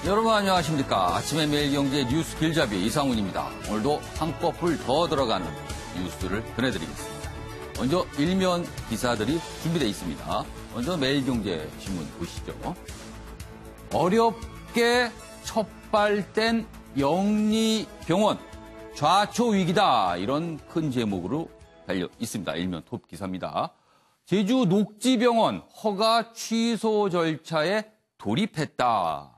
여러분 안녕하십니까. 아침에 매일경제 뉴스 길잡이 이상훈입니다. 오늘도 한꺼풀 더 들어가는 뉴스를 전해드리겠습니다. 먼저 일면 기사들이 준비되어 있습니다. 먼저 매일경제 신문 보시죠. 어렵게 첫발된 영리병원 좌초위기다. 이런 큰 제목으로 달려 있습니다. 일면 톱 기사입니다. 제주 녹지병원 허가 취소 절차에 돌입했다.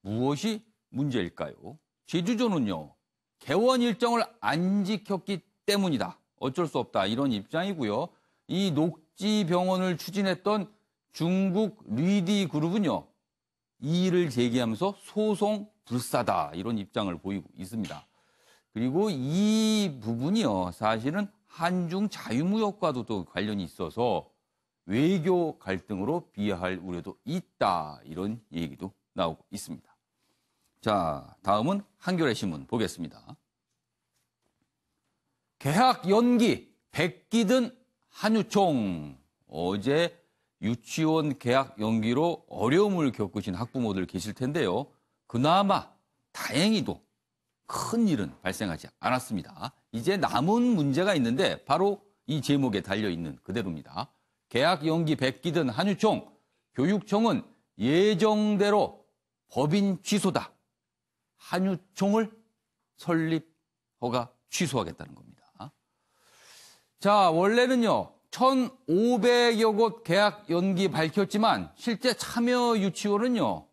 무엇이 문제일까요? 제주조는요, 개원 일정을 안 지켰기 때문이다. 어쩔 수 없다. 이런 입장이고요. 이 녹지병원을 추진했던 중국 리디그룹은요, 이의를 제기하면서 소송 불사다. 이런 입장을 보이고 있습니다. 그리고 이 부분이요, 사실은 한중 자유무역과도 또 관련이 있어서 외교 갈등으로 비화할 우려도 있다. 이런 얘기도 나오고 있습니다. 자, 다음은 한겨레 신문 보겠습니다. 개학 연기, 백기든 한유총. 어제 유치원 개학 연기로 어려움을 겪으신 학부모들 계실 텐데요. 그나마 다행히도 큰 일은 발생하지 않았습니다. 이제 남은 문제가 있는데 바로 이 제목에 달려있는 그대로입니다. 개학 연기 백기든 한유총, 교육청은 예정대로 법인 취소다. 한유총을 설립 허가 취소하겠다는 겁니다. 자, 원래는요, 1,500여 곳 개학 연기 밝혔지만 실제 참여 유치원은요,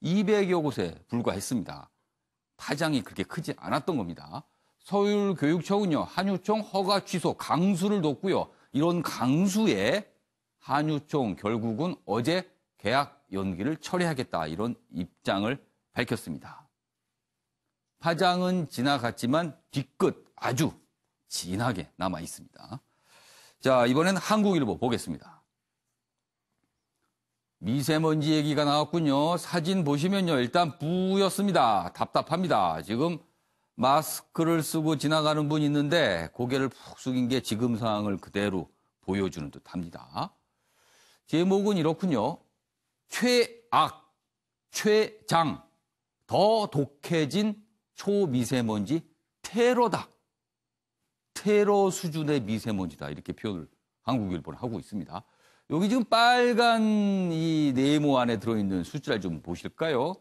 200여 곳에 불과했습니다. 파장이 그렇게 크지 않았던 겁니다. 서울교육청은요, 한유총 허가 취소 강수를 뒀고요. 이런 강수에 한유총 결국은 어제 개학 연기를 철회하겠다. 이런 입장을 밝혔습니다. 파장은 지나갔지만 뒤끝 아주 진하게 남아 있습니다. 자, 이번엔 한국일보 보겠습니다. 미세먼지 얘기가 나왔군요. 사진 보시면요, 일단 뿌옇습니다. 답답합니다. 지금 마스크를 쓰고 지나가는 분이 있는데 고개를 푹 숙인 게 지금 상황을 그대로 보여주는 듯합니다. 제목은 이렇군요. 최악, 최장, 더 독해진 초미세먼지 테러다. 테러 수준의 미세먼지다. 이렇게 표현을 한국일보는 하고 있습니다. 여기 지금 빨간 이 네모 안에 들어있는 숫자를 좀 보실까요?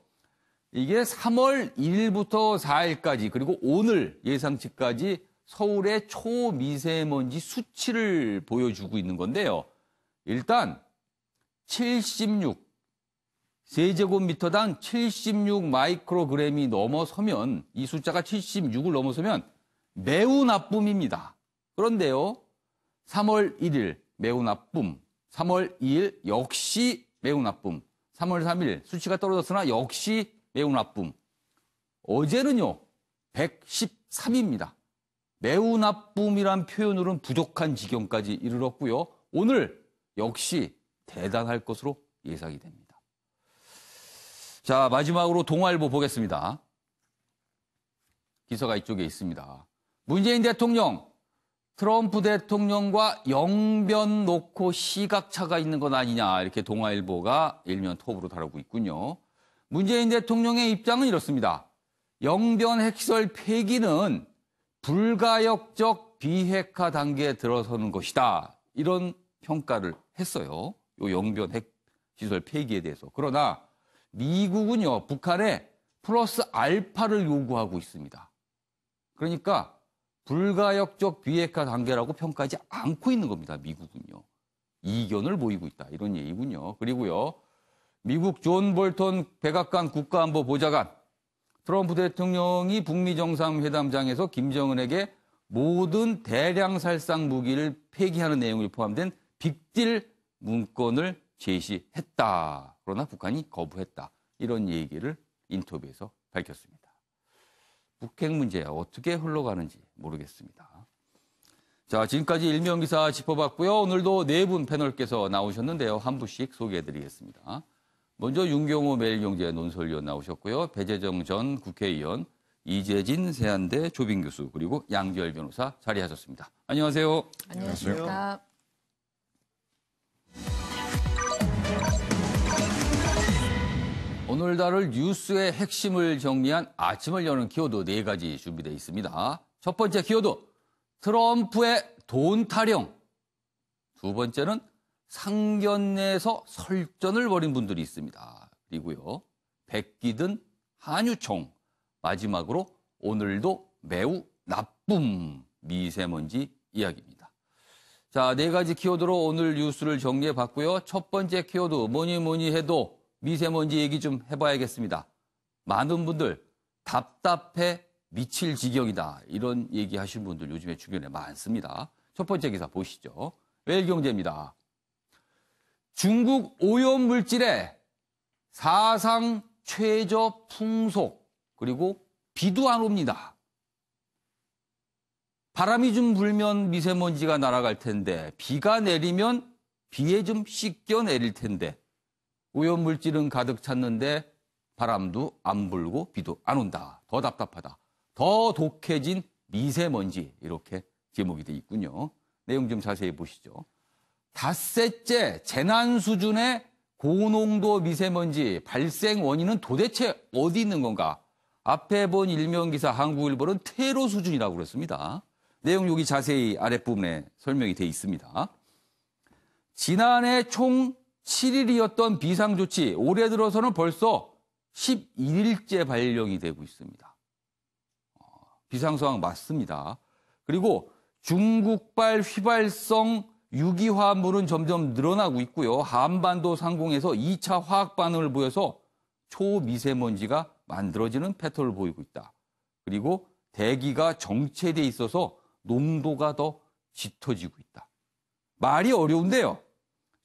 이게 3월 1일부터 4일까지 그리고 오늘 예상치까지 서울의 초미세먼지 수치를 보여주고 있는 건데요. 일단 76, 세제곱미터당 76 마이크로그램이 넘어서면 이 숫자가 76을 넘어서면 매우 나쁨입니다. 그런데요. 3월 1일 매우 나쁨, 3월 2일 역시 매우 나쁨, 3월 3일 수치가 떨어졌으나 역시 매우 나쁨. 어제는요. 113입니다. 매우 나쁨이란 표현으로는 부족한 지경까지 이르렀고요. 오늘 역시 대단할 것으로 예상이 됩니다. 자, 마지막으로 동아일보 보겠습니다. 기사가 이쪽에 있습니다. 문재인 대통령, 트럼프 대통령과 영변 놓고 시각차가 있는 것 아니냐. 이렇게 동아일보가 일면 톱으로 다루고 있군요. 문재인 대통령의 입장은 이렇습니다. 영변 핵시설 폐기는 불가역적 비핵화 단계에 들어서는 것이다. 이런 평가를 했어요. 이 영변 핵시설 폐기에 대해서. 그러나 미국은요, 북한에 플러스 알파를 요구하고 있습니다. 그러니까 불가역적 비핵화 단계라고 평가하지 않고 있는 겁니다. 미국은요. 이견을 보이고 있다. 이런 얘기군요. 그리고요. 미국 존 볼턴 백악관 국가안보 보좌관, 트럼프 대통령이 북미 정상회담장에서 김정은에게 모든 대량 살상 무기를 폐기하는 내용이 포함된 빅딜 문건을 제시했다. 그러나 북한이 거부했다. 이런 얘기를 인터뷰에서 밝혔습니다. 북핵 문제 어떻게 흘러가는지 모르겠습니다. 자, 지금까지 일면기사 짚어봤고요. 오늘도 네 분 패널께서 나오셨는데요. 한 분씩 소개해드리겠습니다. 먼저 윤경호 매일경제 논설위원 나오셨고요. 배재정 전 국회의원, 이재진 세한대 조빈 교수, 그리고 양지열 변호사 자리하셨습니다. 안녕하세요. 안녕하십니까. 오늘 다룰 뉴스의 핵심을 정리한 아침을 여는 키워드 4가지 준비되어 있습니다. 첫 번째 키워드, 트럼프의 돈 타령. 두 번째는 상견례에서 설전을 벌인 분들이 있습니다. 그리고요, 백기든 한유총. 마지막으로 오늘도 매우 나쁨 미세먼지 이야기입니다. 자, 4가지 키워드로 오늘 뉴스를 정리해 봤고요. 첫 번째 키워드, 뭐니 해도 미세먼지 얘기 좀 해봐야겠습니다. 많은 분들 답답해 미칠 지경이다. 이런 얘기 하시는 분들 요즘에 주변에 많습니다. 첫 번째 기사 보시죠. 매일경제입니다. 중국 오염물질에 사상 최저 풍속, 그리고 비도 안 옵니다. 바람이 좀 불면 미세먼지가 날아갈 텐데, 비가 내리면 비에 좀 씻겨 내릴 텐데, 오염물질은 가득 찼는데 바람도 안 불고 비도 안 온다. 더 답답하다. 더 독해진 미세먼지. 이렇게 제목이 돼 있군요. 내용 좀 자세히 보시죠. 닷새째 재난 수준의 고농도 미세먼지 발생 원인은 도대체 어디 있는 건가? 앞에 본 일면기사 한국일보는 테러 수준이라고 그랬습니다. 내용 여기 자세히 아랫부분에 설명이 돼 있습니다. 지난해 총 7일이었던 비상조치, 올해 들어서는 벌써 11일째 발령이 되고 있습니다. 비상상황 맞습니다. 그리고 중국발 휘발성 유기화합물은 점점 늘어나고 있고요. 한반도 상공에서 2차 화학 반응을 보여서 초미세먼지가 만들어지는 패턴을 보이고 있다. 그리고 대기가 정체돼 있어서 농도가 더 짙어지고 있다. 말이 어려운데요.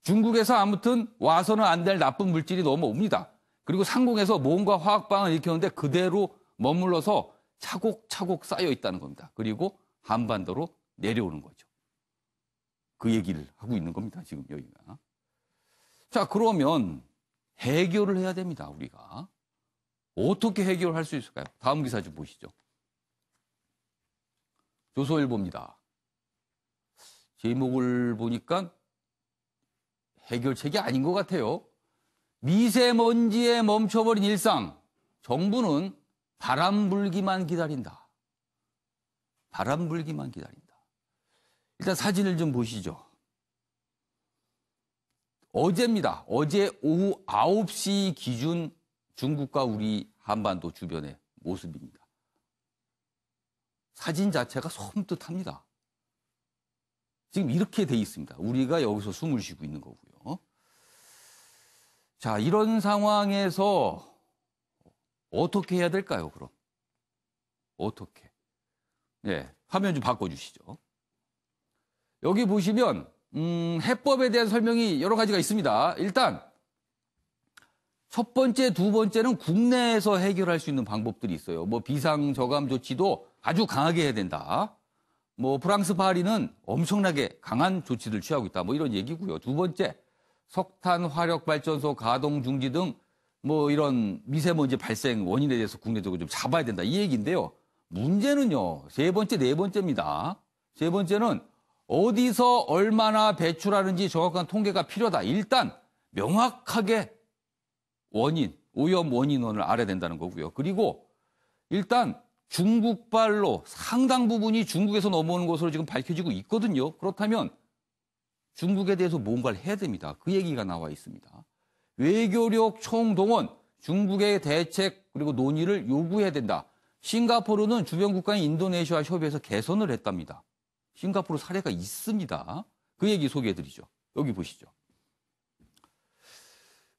중국에서 아무튼 와서는 안 될 나쁜 물질이 넘어옵니다. 그리고 상공에서 뭔가 화학 반응을 일으켰는데 그대로 머물러서 차곡차곡 쌓여 있다는 겁니다. 그리고 한반도로 내려오는 거죠. 그 얘기를 하고 있는 겁니다. 지금 여기가. 자, 그러면 해결을 해야 됩니다. 우리가. 어떻게 해결할 수 있을까요? 다음 기사 좀 보시죠. 조선일보입니다. 제목을 보니까 해결책이 아닌 것 같아요. 미세먼지에 멈춰버린 일상. 정부는 바람 불기만 기다린다. 바람 불기만 기다린다. 일단 사진을 좀 보시죠. 어제입니다. 어제 오후 9시 기준 중국과 우리 한반도 주변의 모습입니다. 사진 자체가 섬뜩합니다. 지금 이렇게 돼 있습니다. 우리가 여기서 숨을 쉬고 있는 거고요. 자, 이런 상황에서 어떻게 해야 될까요, 그럼? 어떻게? 네, 화면 좀 바꿔주시죠. 여기 보시면 해법에 대한 설명이 여러 가지가 있습니다. 일단 첫 번째, 두 번째는 국내에서 해결할 수 있는 방법들이 있어요. 뭐 비상저감 조치도 아주 강하게 해야 된다. 뭐 프랑스 파리는 엄청나게 강한 조치를 취하고 있다. 뭐 이런 얘기고요. 두 번째, 석탄 화력 발전소 가동 중지 등 뭐 이런 미세먼지 발생 원인에 대해서 국내적으로 좀 잡아야 된다. 이 얘기인데요. 문제는요. 세 번째, 네 번째입니다. 세 번째는 어디서 얼마나 배출하는지 정확한 통계가 필요하다. 일단 명확하게 원인, 오염 원인원을 알아야 된다는 거고요. 그리고 일단 중국발로 상당 부분이 중국에서 넘어오는 것으로 지금 밝혀지고 있거든요. 그렇다면 중국에 대해서 뭔가를 해야 됩니다. 그 얘기가 나와 있습니다. 외교력 총동원, 중국의 대책 그리고 논의를 요구해야 된다. 싱가포르는 주변 국가인 인도네시아와 협의해서 개선을 했답니다. 싱가포르 사례가 있습니다. 그 얘기 소개해드리죠. 여기 보시죠.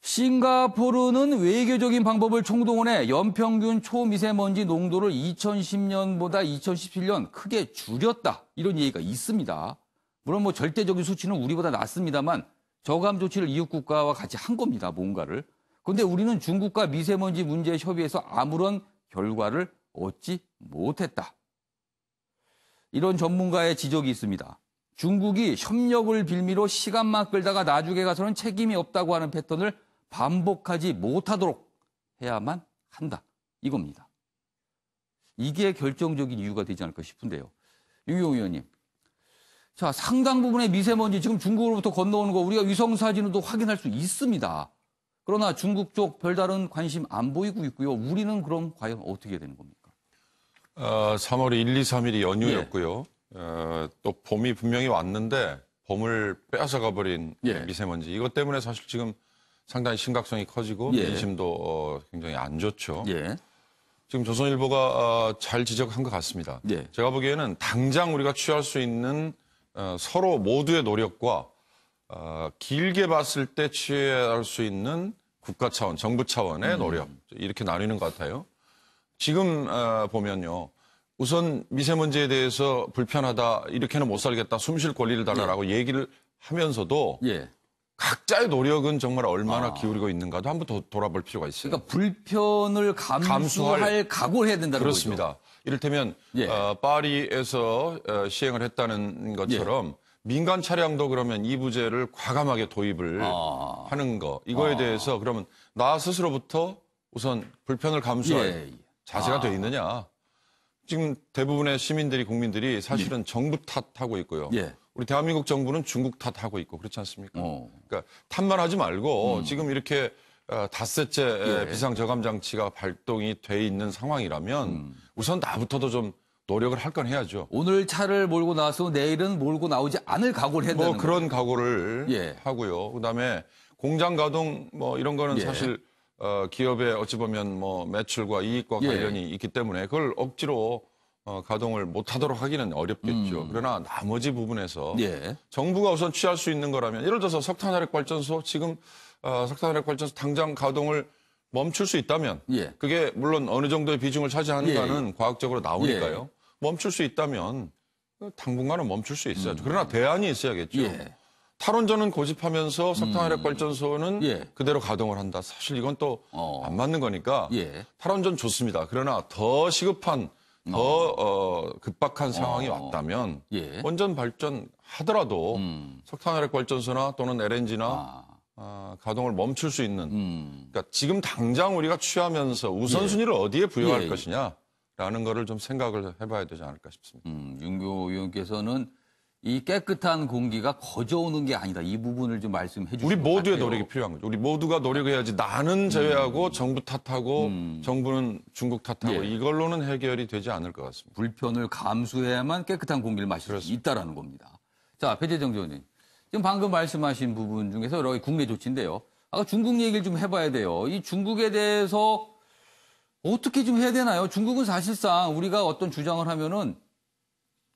싱가포르는 외교적인 방법을 총동원해 연평균 초미세먼지 농도를 2010년보다 2017년 크게 줄였다. 이런 얘기가 있습니다. 물론 뭐 절대적인 수치는 우리보다 낮습니다만 저감 조치를 이웃 국가와 같이 한 겁니다. 뭔가를. 그런데 우리는 중국과 미세먼지 문제에 협의해서 아무런 결과를 얻지 못했다. 이런 전문가의 지적이 있습니다. 중국이 협력을 빌미로 시간만 끌다가 나중에 가서는 책임이 없다고 하는 패턴을 반복하지 못하도록 해야만 한다. 이겁니다. 이게 결정적인 이유가 되지 않을까 싶은데요. 유경 의원님. 자, 상당 부분의 미세먼지 지금 중국으로부터 건너오는 거 우리가 위성사진으로도 확인할 수 있습니다. 그러나 중국 쪽 별다른 관심 안 보이고 있고요. 우리는 그럼 과연 어떻게 되는 겁니까? 3월 1, 2, 3일이 연휴였고요. 또 봄이 분명히 왔는데 봄을 빼앗아가 버린 미세먼지. 이것 때문에 사실 지금 상당히 심각성이 커지고 민심도 굉장히 안 좋죠. 지금 조선일보가 잘 지적한 것 같습니다. 제가 보기에는 당장 우리가 취할 수 있는 서로 모두의 노력과 길게 봤을 때 취해야 할 수 있는 국가 차원, 정부 차원의 노력 이렇게 나뉘는 것 같아요. 지금 보면요. 우선 미세먼지에 대해서 불편하다, 이렇게는 못 살겠다, 숨 쉴 권리를 달라라고 얘기를 하면서도 각자의 노력은 정말 얼마나 기울이고 있는가도 한번 더 돌아볼 필요가 있어요. 그러니까 불편을 감수할 각오를 해야 된다는 그렇습니다. 거죠. 이를테면 파리에서 시행을 했다는 것처럼 민간 차량도 그러면 이부제를 과감하게 도입을 하는 거. 이거에 대해서 그러면 나 스스로부터 우선 불편을 감수할 자세가 돼 있느냐. 지금 대부분의 시민들이, 국민들이 사실은 정부 탓하고 있고요. 우리 대한민국 정부는 중국 탓하고 있고 그렇지 않습니까? 그러니까 탓만 하지 말고 지금 이렇게 닷새째 비상저감 장치가 발동이 돼 있는 상황이라면 우선 나부터도 좀 노력을 할 건 해야죠. 오늘 차를 몰고 나서 내일은 몰고 나오지 않을 각오를 해야 되는 거예요. 그런 각오를 하고요. 그다음에 공장 가동 이런 거는 사실 기업의 어찌 보면 매출과 이익과 관련이 있기 때문에 그걸 억지로 가동을 못하도록 하기는 어렵겠죠. 그러나 나머지 부분에서 정부가 우선 취할 수 있는 거라면 예를 들어서 석탄화력발전소 지금 석탄화력발전소 당장 가동을 멈출 수 있다면 그게 물론 어느 정도의 비중을 차지하는가는 과학적으로 나오니까요. 멈출 수 있다면 당분간은 멈출 수 있어야죠. 그러나 대안이 있어야겠죠. 탈원전은 고집하면서 석탄화력발전소는 그대로 가동을 한다. 사실 이건 또 안 맞는 거니까 탈원전 좋습니다. 그러나 더 시급한 더 급박한 상황이 왔다면 원전 발전하더라도 석탄화력발전소나 또는 LNG나 가동을 멈출 수 있는 그러니까 지금 당장 우리가 취하면서 우선순위를 어디에 부여할 것이냐라는 거를 좀 생각을 해봐야 되지 않을까 싶습니다. 윤교 의원께서는 이 깨끗한 공기가 거저오는 게 아니다. 이 부분을 좀 말씀해 주시고 우리 모두의 노력이 필요한 거죠. 우리 모두가 노력해야지 나는 제외하고 정부 탓하고 정부는 중국 탓하고 이걸로는 해결이 되지 않을 것 같습니다. 불편을 감수해야만 깨끗한 공기를 마실 수 있다라는 겁니다. 자, 배재정 의원님. 지금 방금 말씀하신 부분 중에서 여러 국내 조치인데요. 아까 중국 얘기를 좀 해봐야 돼요. 이 중국에 대해서 어떻게 좀 해야 되나요? 중국은 사실상 우리가 어떤 주장을 하면은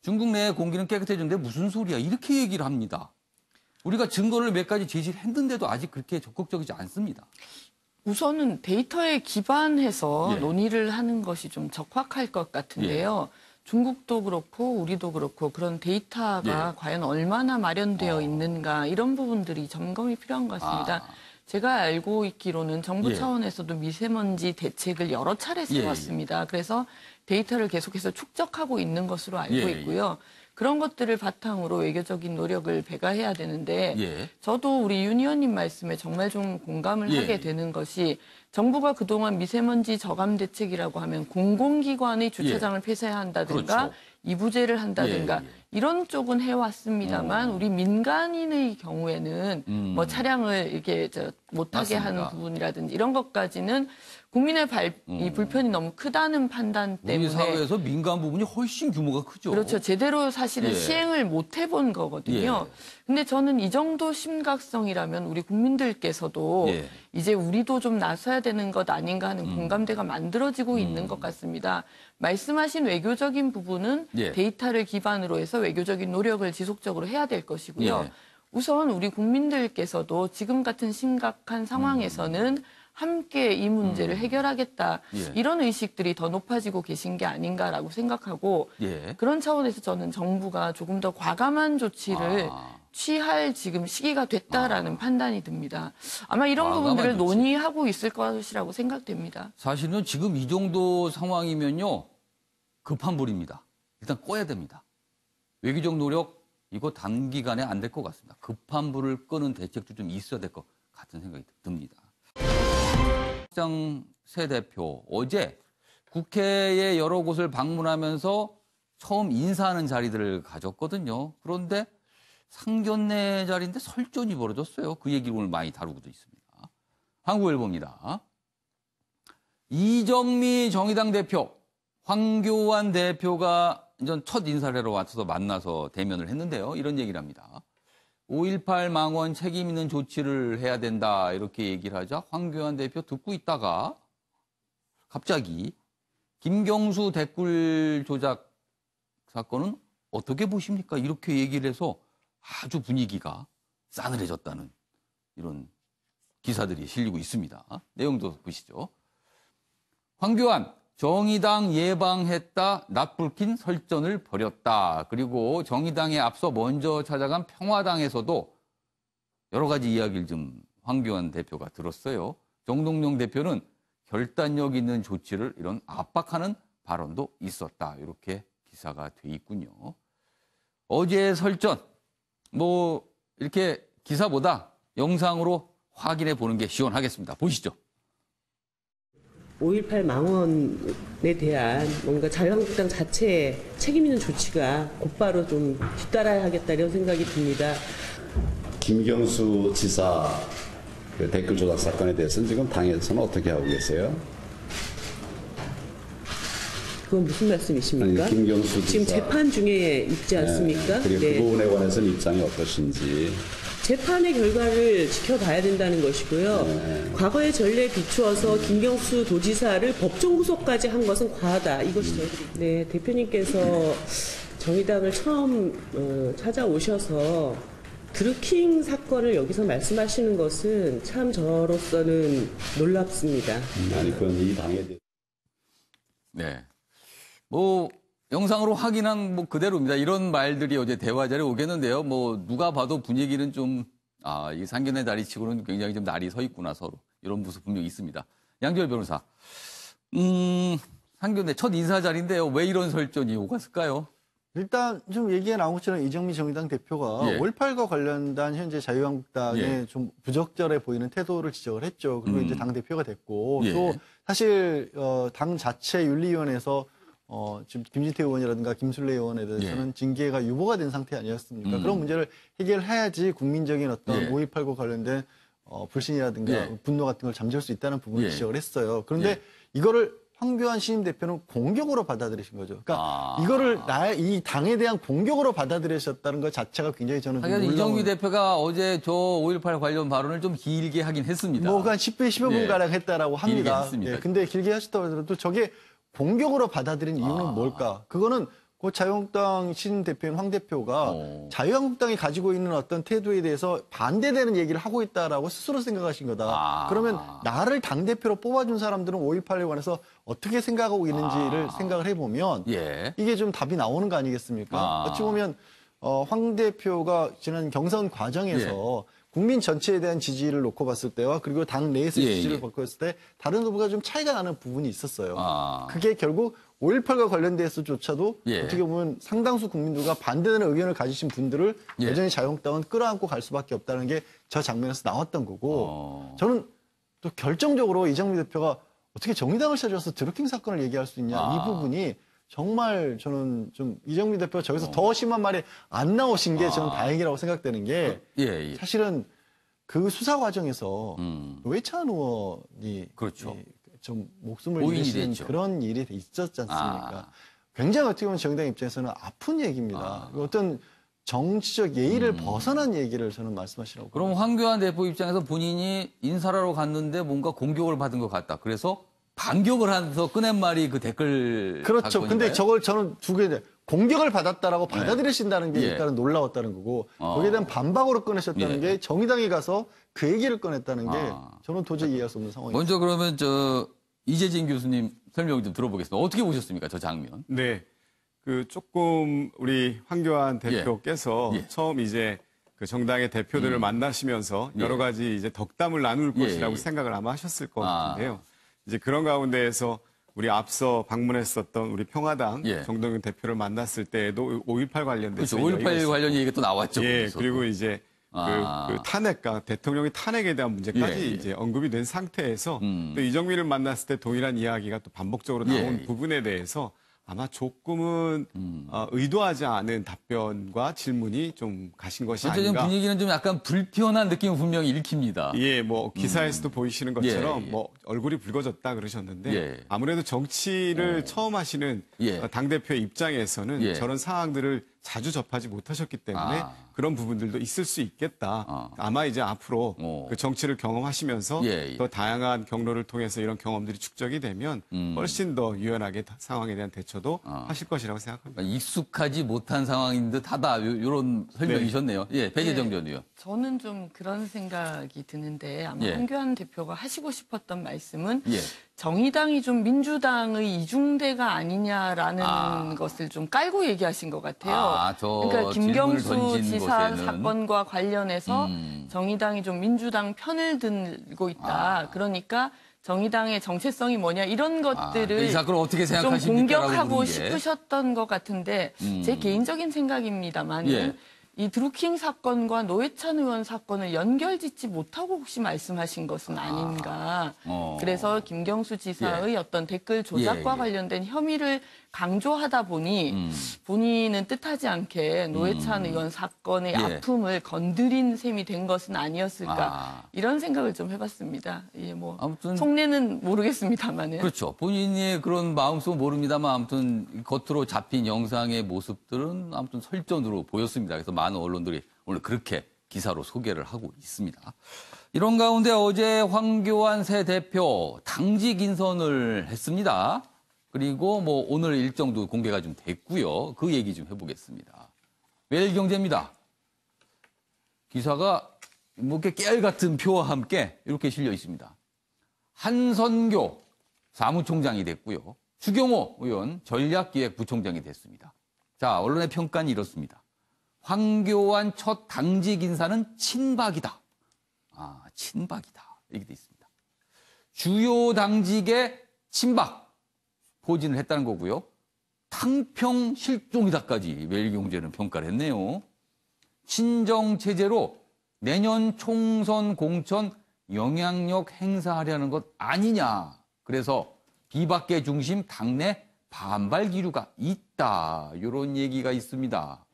중국 내 공기는 깨끗해졌는데 무슨 소리야? 이렇게 얘기를 합니다. 우리가 증거를 몇 가지 제시를 했는데도 아직 그렇게 적극적이지 않습니다. 우선은 데이터에 기반해서 논의를 하는 것이 좀 적확할 것 같은데요. 중국도 그렇고 우리도 그렇고 그런 데이터가 과연 얼마나 마련되어 있는가 이런 부분들이 점검이 필요한 것 같습니다. 제가 알고 있기로는 정부 차원에서도 미세먼지 대책을 여러 차례 세웠습니다. 그래서 데이터를 계속해서 축적하고 있는 것으로 알고 있고요. 그런 것들을 바탕으로 외교적인 노력을 배가해야 되는데 저도 우리 윤 의원님 말씀에 정말 좀 공감을 하게 되는 것이 정부가 그동안 미세먼지 저감 대책이라고 하면 공공기관의 주차장을 폐쇄해야 한다든가 이부제를 한다든가 이런 쪽은 해왔습니다만 우리 민간인의 경우에는 뭐 차량을 이렇게 못하게 하는 부분이라든지 이런 것까지는 국민의 이 불편이 너무 크다는 판단 때문에 우리 사회에서 민간 부분이 훨씬 규모가 크죠. 그렇죠. 제대로 사실은 시행을 못 해본 거거든요. 근데 저는 이 정도 심각성이라면 우리 국민들께서도 이제 우리도 좀 나서야 되는 것 아닌가 하는 공감대가 만들어지고 있는 것 같습니다. 말씀하신 외교적인 부분은 데이터를 기반으로 해서 외교적인 노력을 지속적으로 해야 될 것이고요. 우선 우리 국민들께서도 지금 같은 심각한 상황에서는 함께 이 문제를 해결하겠다. 이런 의식들이 더 높아지고 계신 게 아닌가라고 생각하고 그런 차원에서 저는 정부가 조금 더 과감한 조치를 취할 지금 시기가 됐다라는 판단이 듭니다. 아마 이런 부분들을 논의하고 있을 것이라고 생각됩니다. 사실은 지금 이 정도 상황이면요. 급한 불입니다. 일단 꺼야 됩니다. 외교적 노력 이거 단기간에 안 될 것 같습니다. 급한 불을 끄는 대책도 좀 있어야 될 것 같은 생각이 듭니다. 박정세 대표 어제 국회의 여러 곳을 방문하면서 처음 인사하는 자리들을 가졌거든요. 그런데 상견례 자리인데 설전이 벌어졌어요. 그 얘기를 오늘 많이 다루고도 있습니다. 한국일보입니다. 이정미 정의당 대표, 황교안 대표가 이전 첫 인사를 하러 와서 만나서 대면을 했는데요. 이런 얘기를 합니다. 5.18 망원 책임 있는 조치를 해야 된다 이렇게 얘기를 하자 황교안 대표 듣고 있다가 갑자기 김경수 댓글 조작 사건은 어떻게 보십니까? 이렇게 얘기를 해서 아주 분위기가 싸늘해졌다는 이런 기사들이 실리고 있습니다. 내용도 보시죠. 황교안, 정의당 예방했다, 낯불킨 설전을 벌였다. 그리고 정의당에 앞서 먼저 찾아간 평화당에서도 여러 가지 이야기를 좀 황교안 대표가 들었어요. 정동영 대표는 결단력 있는 조치를 이런 압박하는 발언도 있었다. 이렇게 기사가 돼 있군요. 어제의 설전, 이렇게 기사보다 영상으로 확인해 보는 게 시원하겠습니다. 보시죠. 5.18 망언에 대한 뭔가 자유한국당 자체의 책임 있는 조치가 곧바로 좀 뒤따라야 하겠다 이런 생각이 듭니다. 김경수 지사 그 댓글 조작 사건에 대해서는 지금 당에서는 어떻게 하고 계세요? 그건 무슨 말씀이십니까? 아니, 김경수 지금 지사. 재판 중에 있지 않습니까? 네, 그리고 그 부분에 관해서는 입장이 어떠신지. 재판의 결과를 지켜봐야 된다는 것이고요. 과거의 전례에 비추어서 김경수 도지사를 법정 구속까지 한 것은 과하다. 이것이 네, 대표님께서 정의당을 처음 찾아오셔서 드루킹 사건을 여기서 말씀하시는 것은 참 저로서는 놀랍습니다. 아니, 그건 이 당에 대해서. 네. 영상으로 확인한 그대로입니다. 이런 말들이 어제 대화 자리에 오겠는데요. 누가 봐도 분위기는 좀, 이 상견례 다리 치고는 굉장히 좀 날이 서 있구나, 서로. 이런 모습 분명히 있습니다. 양지열 변호사. 상견례 첫 인사 자리인데요. 왜 이런 설전이 오갔을까요? 일단 좀 얘기가 나온 것처럼 이정미 정의당 대표가 예. 5.18과 관련된 현재 자유한국당의 예. 좀 부적절해 보이는 태도를 지적을 했죠. 그리고 이제 당대표가 됐고 예. 또 사실 당 자체 윤리위원회에서 지금 김진태 의원이라든가 김술래 의원에 대해서는 예. 징계가 유보가 된 상태 아니었습니까? 그런 문제를 해결해야지 국민적인 어떤 예. 5.18과 관련된 불신이라든가 예. 분노 같은 걸 잠재울 수 있다는 부분을 예. 지적을 했어요. 그런데 예. 이거를 황교안 신임 대표는 공격으로 받아들이신 거죠. 그러니까 이거를 이 당에 대한 공격으로 받아들이셨다는 것 자체가 굉장히 저는 좀 하긴 놀라운. 이정미 대표가 어제 저 5.18 관련 발언을 좀 길게 하긴 했습니다. 한 10분, 10여 분 예. 가량 했다라고 길게 합니다. 했습니다. 예, 근데 길게 하셨다고 하더라도 저게 공격으로 받아들인 이유는 뭘까? 그거는 그 자유한국당 신 대표인 황 대표가 자유한국당이 가지고 있는 어떤 태도에 대해서 반대되는 얘기를 하고 있다라고 스스로 생각하신 거다. 그러면 나를 당대표로 뽑아준 사람들은 5.18에 관해서 어떻게 생각하고 있는지를 생각을 해보면 예. 이게 좀 답이 나오는 거 아니겠습니까? 어찌 보면 황 대표가 지난 경선 과정에서 국민 전체에 대한 지지를 놓고 봤을 때와 그리고 당 내에서 지지를 놓고 봤을 때 다른 후보가 좀 차이가 나는 부분이 있었어요. 그게 결국 5.18과 관련돼서조차도 어떻게 보면 상당수 국민들과 반대되는 의견을 가지신 분들을 여전히 자유한국당은 끌어안고 갈 수밖에 없다는 게 저 장면에서 나왔던 거고 저는 또 결정적으로 이정미 대표가 어떻게 정의당을 찾아와서 드루킹 사건을 얘기할 수 있냐 이 부분이 정말 저는 좀 이정미 대표가 저기서 더 심한 말이 안 나오신 게 저는 다행이라고 생각되는 게 사실은 그 수사 과정에서 노회찬 의원이 그렇죠. 좀 목숨을 오인이 잃으시는 됐죠. 그런 일이 있었지 않습니까? 굉장히 어떻게 보면 정의당 입장에서는 아픈 얘기입니다. 어떤 정치적 예의를 벗어난 얘기를 저는 말씀하시라고. 그럼 황교안 대표 입장에서 본인이 인사하러 갔는데 뭔가 공격을 받은 것 같다. 그래서 반격을 하면서 꺼낸 말이 그 댓글 그렇죠. 사건인가요? 근데 저걸 저는 두 개, 공격을 받았다라고 받아들이신다는 게 일단은 놀라웠다는 거고 거기에 대한 반박으로 꺼내셨다는 게 정의당에 가서 그 얘기를 꺼냈다는 게 저는 도저히 이해할 수 없는 상황입니다. 먼저 그러면 이재진 교수님 설명 좀 들어보겠습니다. 어떻게 보셨습니까? 저 장면. 네. 조금 우리 황교안 대표께서 처음 이제 그 정당의 대표들을 만나시면서 여러 가지 이제 덕담을 나눌 것이라고 생각을 아마 하셨을 것 같은데요. 이제 그런 가운데에서 우리 앞서 방문했었던 우리 평화당 정동영 대표를 만났을 때에도 5.18 관련돼서 그렇죠. 5.18 관련 얘기가 또 나왔죠. 거기서. 그리고 이제 그 탄핵과 대통령의 탄핵에 대한 문제까지 이제 언급이 된 상태에서 또 이정미를 만났을 때 동일한 이야기가 또 반복적으로 나온 부분에 대해서 아마 조금은 의도하지 않은 답변과 질문이 좀 가신 것이 전체적인 아닌가. 분위기는 좀 약간 불편한 느낌을 분명히 일으킵니다. 예, 뭐 기사에서도 보이시는 것처럼 예, 예. 뭐 얼굴이 붉어졌다 그러셨는데 예. 아무래도 정치를 처음 하시는 예. 당대표 입장에서는 예. 저런 상황들을 자주 접하지 못하셨기 때문에 그런 부분들도 있을 수 있겠다. 아마 이제 앞으로 그 정치를 경험하시면서 예, 예. 더 다양한 경로를 통해서 이런 경험들이 축적이 되면 훨씬 더 유연하게 상황에 대한 대처도 하실 것이라고 생각합니다. 그러니까 익숙하지 못한 상황인 듯하다 이런 설명이셨네요. 예, 배재정 전 의원. 저는 좀 그런 생각이 드는데 아마 예. 황교안 대표가 하시고 싶었던 말씀은 예. 정의당이 좀 민주당의 이중대가 아니냐라는 것을 좀 깔고 얘기하신 것 같아요. 저 그러니까 질문을 김경수 던진 지사 곳에는. 사건과 관련해서 정의당이 좀 민주당 편을 들고 있다. 그러니까 정의당의 정체성이 뭐냐 이런 것들을 이 사건을 어떻게 좀 생각하십니까? 공격하고 싶으셨던 것 같은데 제 개인적인 생각입니다만 예. 이 드루킹 사건과 노회찬 의원 사건을 연결짓지 못하고 혹시 말씀하신 것은 아닌가. 그래서 김경수 지사의 어떤 댓글 조작과 예, 예. 관련된 혐의를 강조하다 보니 본인은 뜻하지 않게 노회찬 의원 사건의 예. 아픔을 건드린 셈이 된 것은 아니었을까. 이런 생각을 좀 해봤습니다. 예, 뭐 아무튼 속내는 모르겠습니다만은. 그렇죠. 본인의 그런 마음속은 모릅니다만 아무튼 겉으로 잡힌 영상의 모습들은 아무튼 설전으로 보였습니다. 그래서 많은 언론들이 오늘 그렇게 기사로 소개를 하고 있습니다. 이런 가운데 어제 황교안 새 대표 당직 인선을 했습니다. 그리고 뭐 오늘 일정도 공개가 좀 됐고요. 그 얘기 좀 해보겠습니다. 매일경제입니다. 기사가 뭐 이렇게 깨알 같은 표와 함께 이렇게 실려 있습니다. 한선교 사무총장이 됐고요. 추경호 의원 전략기획부총장이 됐습니다. 자, 언론의 평가는 이렇습니다. 황교안 첫 당직 인사는 친박이다. 친박이다. 이렇게 돼 있습니다. 주요 당직의 친박 포진을 했다는 거고요. 탕평 실종이다까지 매일경제는 평가를 했네요. 친정체제로 내년 총선 공천 영향력 행사하려는 것 아니냐. 그래서 비박계 중심 당내 반발 기류가 있다. 이런 얘기가 있습니다.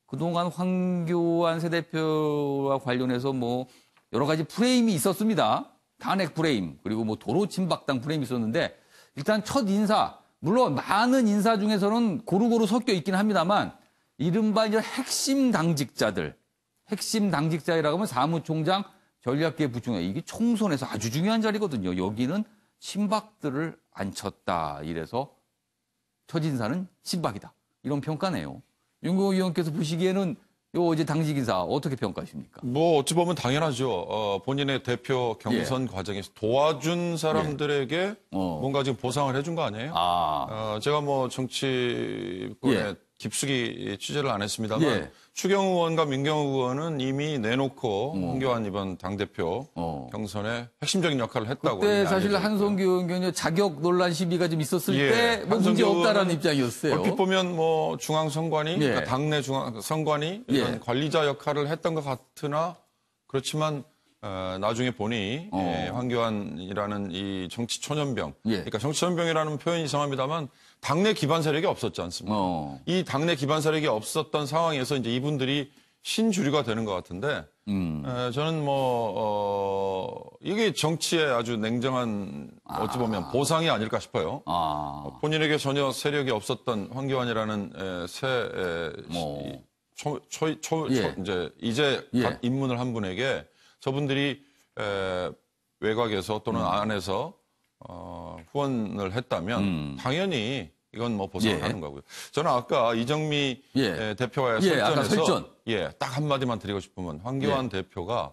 그동안 황교안 새 대표와 관련해서 뭐 여러 가지 프레임이 있었습니다. 탄핵 프레임, 그리고 뭐 도로 친박당 프레임이 있었는데 일단 첫 인사, 물론 많은 인사 중에서는 고루고루 섞여 있긴 합니다만 이른바 이제 핵심 당직자들, 핵심 당직자라고 하면 사무총장, 전략기획부총장, 이게 총선에서 아주 중요한 자리거든요. 여기는 친박들을 앉혔다. 이래서 첫 인사는 친박이다. 이런 평가네요. 윤경호 의원께서 보시기에는 요 어제 당직 인사 어떻게 평가하십니까? 뭐 어찌 보면 당연하죠. 본인의 대표 경선 과정에서 도와준 사람들에게 뭔가 지금 보상을 해준 거 아니에요? 제가 뭐 정치권에 깊숙이 취재를 안 했습니다만 추경호 의원과 민경호 의원은 이미 내놓고 황교안 이번 당대표 경선에 핵심적인 역할을 했다고. 그때 사실 한성규 의원이 자격 논란 시비가 좀 있었을 때 뭐 문제 없다라는 입장이었어요. 얼핏 보면 뭐 중앙선관위, 그러니까 당내 중앙선관위 이런 관리자 역할을 했던 것 같으나 그렇지만 나중에 보니 황교안이라는 이 정치 초년병, 그러니까 정치 초년병이라는 표현이 이상합니다만 당내 기반 세력이 없었지 않습니까? 이 당내 기반 세력이 없었던 상황에서 이제 이분들이 신주류가 되는 것 같은데 저는 이게 정치의 아주 냉정한 어찌 보면 보상이 아닐까 싶어요. 본인에게 전혀 세력이 없었던 황교안이라는 이제 갓 입문을 한 분에게 저분들이 외곽에서 또는 안에서 후원을 했다면 당연히 이건 뭐 보상을 하는 거고요. 저는 아까 이정미 대표와의 설전에서 딱 한마디만 드리고 싶으면 황교안 대표가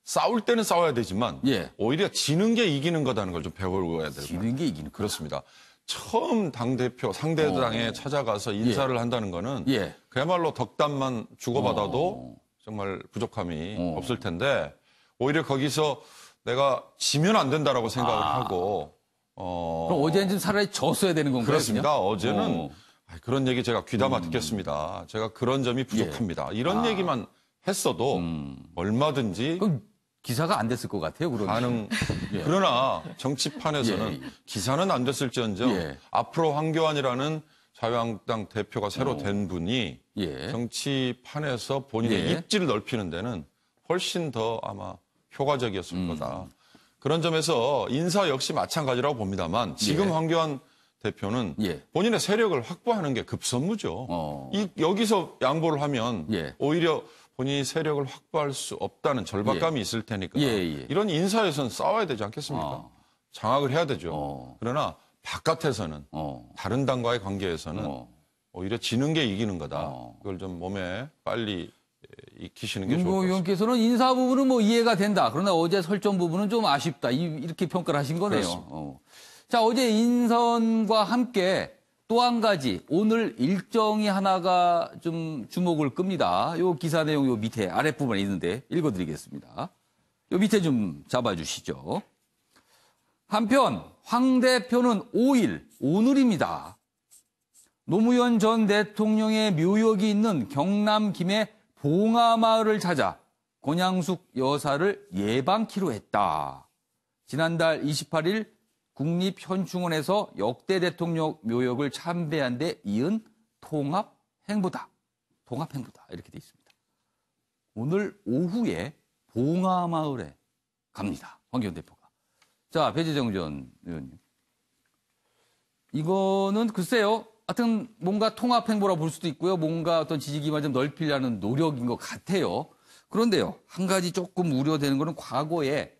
싸울 때는 싸워야 되지만 오히려 지는 게 이기는 거다는 걸 좀 배워야 돼요. 지는 게 이기는 그렇습니다. 처음 당대표 상대당에 찾아가서 인사를 한다는 거는 그야말로 덕담만 주고받아도 정말 부족함이 없을 텐데 오히려 거기서 내가 지면 안 된다라고 생각을 하고 그럼 어제는 좀 차라리 졌어야 되는 건가요? 그렇습니다. 어제는 그런 얘기 제가 귀담아 듣겠습니다. 제가 그런 점이 부족합니다. 이런 얘기만 했어도 얼마든지 기사가 안 됐을 것 같아요. 그러면. 예. 그러나 정치판에서는 예. 기사는 안 됐을지언정 예. 앞으로 황교안이라는 자유한국당 대표가 새로 된 분이 예. 정치판에서 본인의 예. 입지를 넓히는 데는 훨씬 더 아마 효과적이었을 거다. 그런 점에서 인사 역시 마찬가지라고 봅니다만 지금 예. 황교안 대표는 예. 본인의 세력을 확보하는 게 급선무죠. 여기서 양보를 하면 예. 오히려 본인이 세력을 확보할 수 없다는 절박감이 있을 테니까 예, 예. 이런 인사에서는 싸워야 되지 않겠습니까? 장악을 해야 되죠. 어. 그러나 바깥에서는 다른 당과의 관계에서는 오히려 지는 게 이기는 거다. 그걸 좀 몸에 빨리 익히시는 게 좋을 것 윤 같습니다. 의원께서는 인사 부분은 뭐 이해가 된다. 그러나 어제 설정 부분은 좀 아쉽다. 이렇게 평가를 하신 거네요. 자, 어제 인선과 함께 또 한 가지 오늘 일정이 하나가 좀 주목을 끕니다. 요 기사 내용 요 밑에 아랫부분에 있는데 읽어드리겠습니다. 요 밑에 좀 잡아주시죠. 한편 황 대표는 5일 오늘입니다. 노무현 전 대통령의 묘역이 있는 경남 김해 봉하마을을 찾아 권양숙 여사를 예방키로 했다. 지난달 28일 국립현충원에서 역대 대통령 묘역을 참배한 데 이은 통합행보다. 통합행보다. 이렇게 돼 있습니다. 오늘 오후에 봉하마을에 갑니다. 황교안 대표가. 자, 배재정 전 의원님. 이거는 글쎄요. 하여튼 뭔가 통합행보라고 볼 수도 있고요. 뭔가 어떤 지지기만 좀 넓히려는 노력인 것 같아요. 그런데요. 한 가지 조금 우려되는 거는 과거에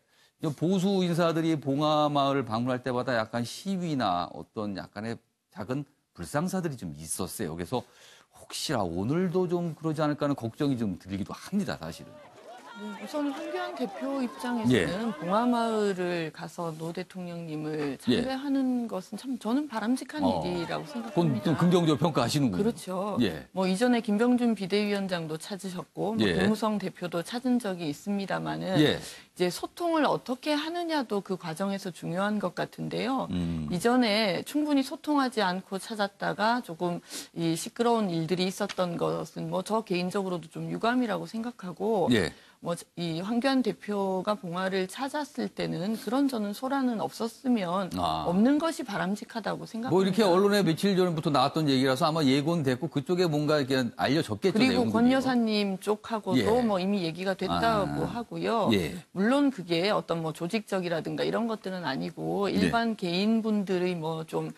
보수 인사들이 봉하마을 방문할 때마다 약간 시위나 어떤 약간의 작은 불상사들이 좀 있었어요. 그래서 혹시나 오늘도 좀 그러지 않을까 하는 걱정이 좀 들기도 합니다, 사실은. 우선 황교안 대표 입장에서는 봉하마을을 가서 노 대통령님을 참배하는 것은 참 저는 바람직한 일이라고 생각합니다. 그건 좀 긍정적으로 평가하시는군요. 그렇죠. 예. 뭐 이전에 김병준 비대위원장도 찾으셨고 뭐 예. 김무성 대표도 찾은 적이 있습니다만은 예. 이제 소통을 어떻게 하느냐도 그 과정에서 중요한 것 같은데요. 이전에 충분히 소통하지 않고 찾았다가 조금 이 시끄러운 일들이 있었던 것은 뭐 저 개인적으로도 좀 유감이라고 생각하고 예. 뭐 이 황교안 대표가 봉화를 찾았을 때는 그런 저는 소란은 없었으면 없는 것이 바람직하다고 생각합니다. 뭐 이렇게 언론에 며칠 전부터 나왔던 얘기라서 아마 예고됐고 그쪽에 뭔가 이렇게 알려졌겠죠. 그리고 내용들이요. 권 여사님 쪽하고도 예. 뭐 이미 얘기가 됐다고 하고요. 예. 물론 그게 어떤 뭐 조직적이라든가 이런 것들은 아니고 일반 개인분들의 뭐 좀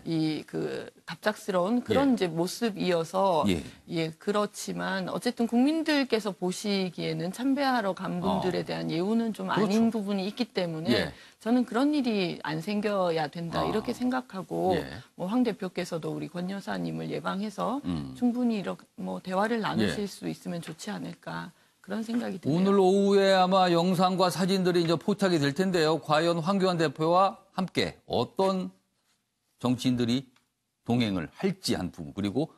이 그 갑작스러운 그런 이제 모습이어서 예 그렇지만 어쨌든 국민들께서 보시기에는 참배하러 간 분들에 대한 예우는 좀 그렇죠. 아닌 부분이 있기 때문에 저는 그런 일이 안 생겨야 된다 이렇게 생각하고 뭐 황 대표께서도 우리 권 여사님을 예방해서 충분히 이렇게 뭐 대화를 나누실 수 있으면 좋지 않을까 그런 생각이 드네요. 오늘 오후에 아마 영상과 사진들이 이제 포착이 될 텐데요. 과연 황교안 대표와 함께 어떤 정치인들이 동행을 할지 한 부분 그리고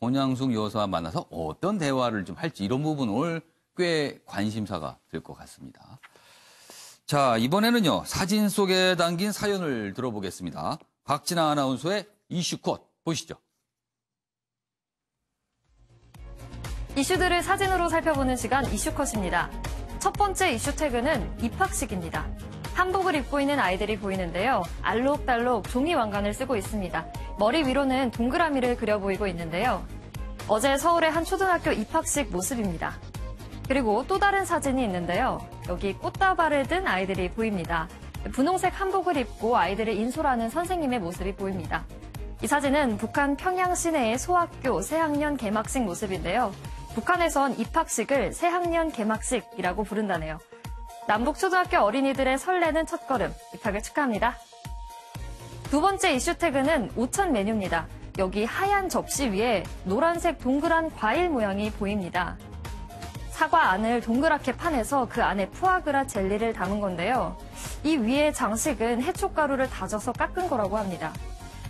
권양숙 여사와 만나서 어떤 대화를 좀 할지 이런 부분 오늘 꽤 관심사가 될 것 같습니다. 자, 이번에는요. 사진 속에 담긴 사연을 들어보겠습니다. 박진아 아나운서의 이슈컷 보시죠. 이슈들을 사진으로 살펴보는 시간 이슈컷입니다. 첫 번째 이슈 태그는 입학식입니다. 한복을 입고 있는 아이들이 보이는데요. 알록달록 종이 왕관을 쓰고 있습니다. 머리 위로는 동그라미를 그려 보이고 있는데요. 어제 서울의 한 초등학교 입학식 모습입니다. 그리고 또 다른 사진이 있는데요. 여기 꽃다발을 든 아이들이 보입니다. 분홍색 한복을 입고 아이들을 인솔하는 선생님의 모습이 보입니다. 이 사진은 북한 평양 시내의 소학교 새학년 개막식 모습인데요. 북한에선 입학식을 새학년 개막식이라고 부른다네요. 남북초등학교 어린이들의 설레는 첫걸음, 입학을 축하합니다. 두 번째 이슈 태그는 오천 메뉴입니다. 여기 하얀 접시 위에 노란색 동그란 과일 모양이 보입니다. 사과 안을 동그랗게 파내서 그 안에 푸아그라 젤리를 담은 건데요. 이 위에 장식은 해초가루를 다져서 깎은 거라고 합니다.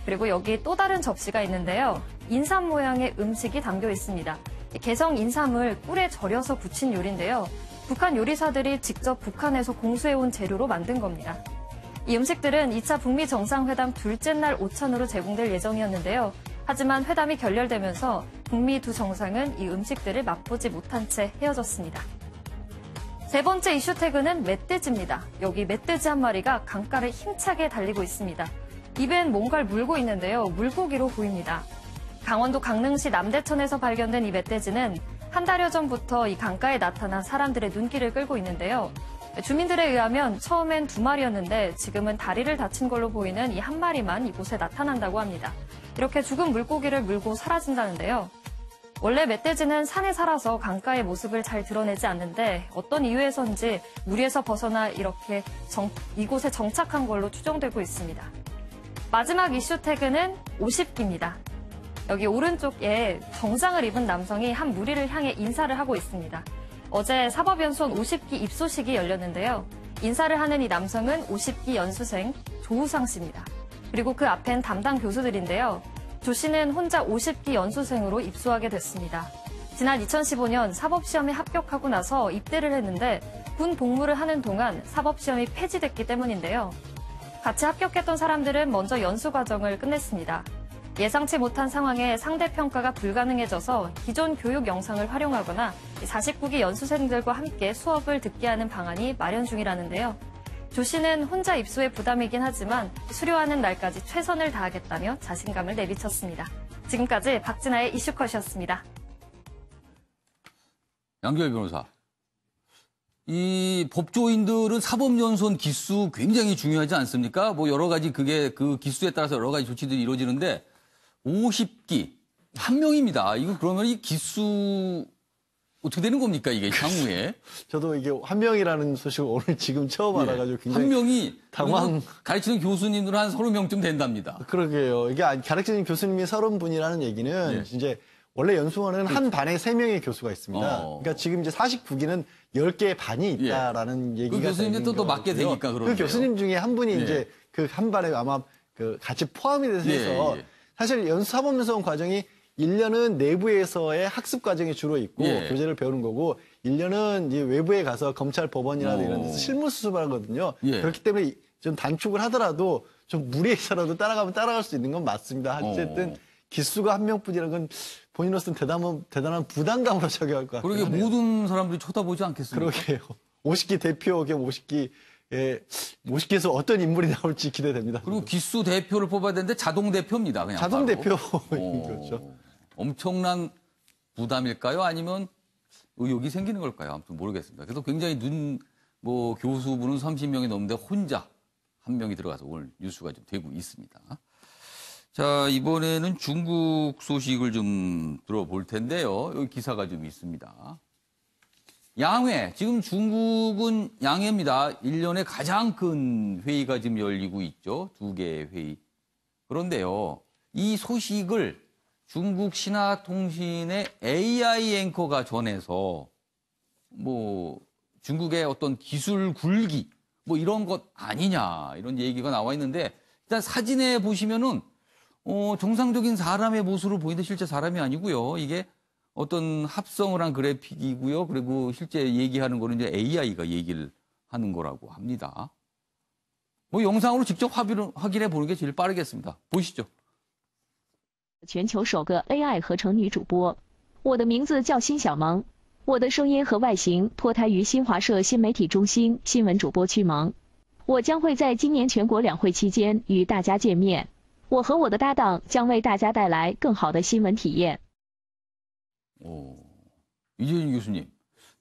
그리고 여기 또 다른 접시가 있는데요. 인삼 모양의 음식이 담겨 있습니다. 개성 인삼을 꿀에 절여서 부친 요리인데요. 북한 요리사들이 직접 북한에서 공수해온 재료로 만든 겁니다. 이 음식들은 2차 북미 정상회담 둘째 날 오찬으로 제공될 예정이었는데요. 하지만 회담이 결렬되면서 북미 두 정상은 이 음식들을 맛보지 못한 채 헤어졌습니다. 세 번째 이슈 태그는 멧돼지입니다. 여기 멧돼지 한 마리가 강가를 힘차게 달리고 있습니다. 입엔 뭔가를 물고 있는데요. 물고기로 보입니다. 강원도 강릉시 남대천에서 발견된 이 멧돼지는 한 달여 전부터 이 강가에 나타나 사람들의 눈길을 끌고 있는데요. 주민들에 의하면 처음엔 2마리였는데 지금은 다리를 다친 걸로 보이는 이 한 마리만 이곳에 나타난다고 합니다. 이렇게 죽은 물고기를 물고 사라진다는데요. 원래 멧돼지는 산에 살아서 강가의 모습을 잘 드러내지 않는데 어떤 이유에서인지 무리에서 벗어나 이렇게 이곳에 정착한 걸로 추정되고 있습니다. 마지막 이슈 태그는 50기입니다. 여기 오른쪽에 정장을 입은 남성이 한 무리를 향해 인사를 하고 있습니다. 어제 사법연수원 50기 입소식이 열렸는데요. 인사를 하는 이 남성은 50기 연수생 조우상 씨입니다. 그리고 그 앞엔 담당 교수들인데요. 조 씨는 혼자 50기 연수생으로 입소하게 됐습니다. 지난 2015년 사법시험에 합격하고 나서 입대를 했는데 군 복무를 하는 동안 사법시험이 폐지됐기 때문인데요. 같이 합격했던 사람들은 먼저 연수 과정을 끝냈습니다. 예상치 못한 상황에 상대평가가 불가능해져서 기존 교육 영상을 활용하거나 49기 연수생들과 함께 수업을 듣게 하는 방안이 마련 중이라는데요. 조 씨는 혼자 입소에 부담이긴 하지만 수료하는 날까지 최선을 다하겠다며 자신감을 내비쳤습니다. 지금까지 박진아의 이슈컷이었습니다. 양조열 변호사. 이 법조인들은 사법연수원 기수 굉장히 중요하지 않습니까? 뭐 여러 가지 그 기수에 따라서 여러 가지 조치들이 이루어지는데 50기 한 명입니다. 이거 그러면 이 기수 어떻게 되는 겁니까 이게 향후에? 저도 이게 한 명이라는 소식을 오늘 지금 처음 알아가지고 굉장히 한 명이 당황. 가르치는 교수님들은 한 30명쯤 된답니다. 그러게요. 이게 가르치는 교수님이 30분이라는 얘기는 이제 원래 연수원은 한 반에 3명의 교수가 있습니다. 그러니까 지금 이제 49기는 10개의 반이 있다라는 얘기가 그 교수님들 또 맡게 되니까 그러네요. 그 교수님 중에 한 분이 이제 그 한 반에 아마 그 같이 포함이 돼서 해서 사실 사법연수원 과정이 1년은 내부에서의 학습 과정이 주로 있고 교재를 배우는 거고 1년은 이제 외부에 가서 검찰 법원이라든지 이런 데서 실무 수습을 하거든요. 그렇기 때문에 좀 단축을 하더라도 좀 무리해서라도 따라가면 따라갈 수 있는 건 맞습니다. 어쨌든 기수가 한 명뿐이라는 건 본인으로서는 대단한 부담감으로 적용할 것 같아요. 그러게 모든 사람들이 쳐다보지 않겠습니까? 그러게요. 50기 대표 겸 50기에서 어떤 인물이 나올지 기대됩니다. 그리고 기수 대표를 뽑아야 되는데 자동 대표입니다. 그냥 자동 바로. 대표인 거죠. 엄청난 부담일까요? 아니면 의욕이 생기는 걸까요? 아무튼 모르겠습니다. 그래서 굉장히 교수분은 30명이 넘는데 혼자 한 명이 들어가서 오늘 뉴스가 좀 되고 있습니다. 자, 이번에는 중국 소식을 좀 들어볼 텐데요. 여기 기사가 좀 있습니다. 양회, 지금 중국은 양회입니다. 1년에 가장 큰 회의가 지금 열리고 있죠. 2개의 회의. 그런데요, 이 소식을 중국 신화통신의 AI 앵커가 전해서 중국의 어떤 기술 굴기 이런 것 아니냐 이런 얘기가 나와 있는데 일단 사진에 보시면은 정상적인 사람의 모습으로 보이는데 실제 사람이 아니고요. 이게 어떤 합성을 한 그래픽이고요. 그리고 실제 얘기하는 거는 이제 AI가 얘기를 하는 거라고 합니다. 영상으로 직접 확인해 보는 게 제일 빠르겠습니다. 보시죠. 全球首个 AI 合成女主播，我的名字叫辛小萌，我的声音和外形脱胎于新华社新媒体中心新闻主播区萌。我将会在今年全国两会期间与大家见面。我和我的搭档将为大家带来更好的新闻体验。 이재인 교수님,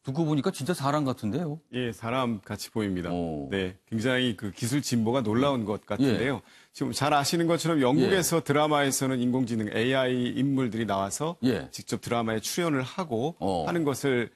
듣고 보니까 진짜 사람 같은데요? 예, 사람 같이 보입니다. 네, 굉장히 그 기술 진보가 놀라운 것 같은데요. 지금 잘 아시는 것처럼 영국에서 드라마에서는 인공지능 AI 인물들이 나와서 직접 드라마에 출연을 하고 하는 것을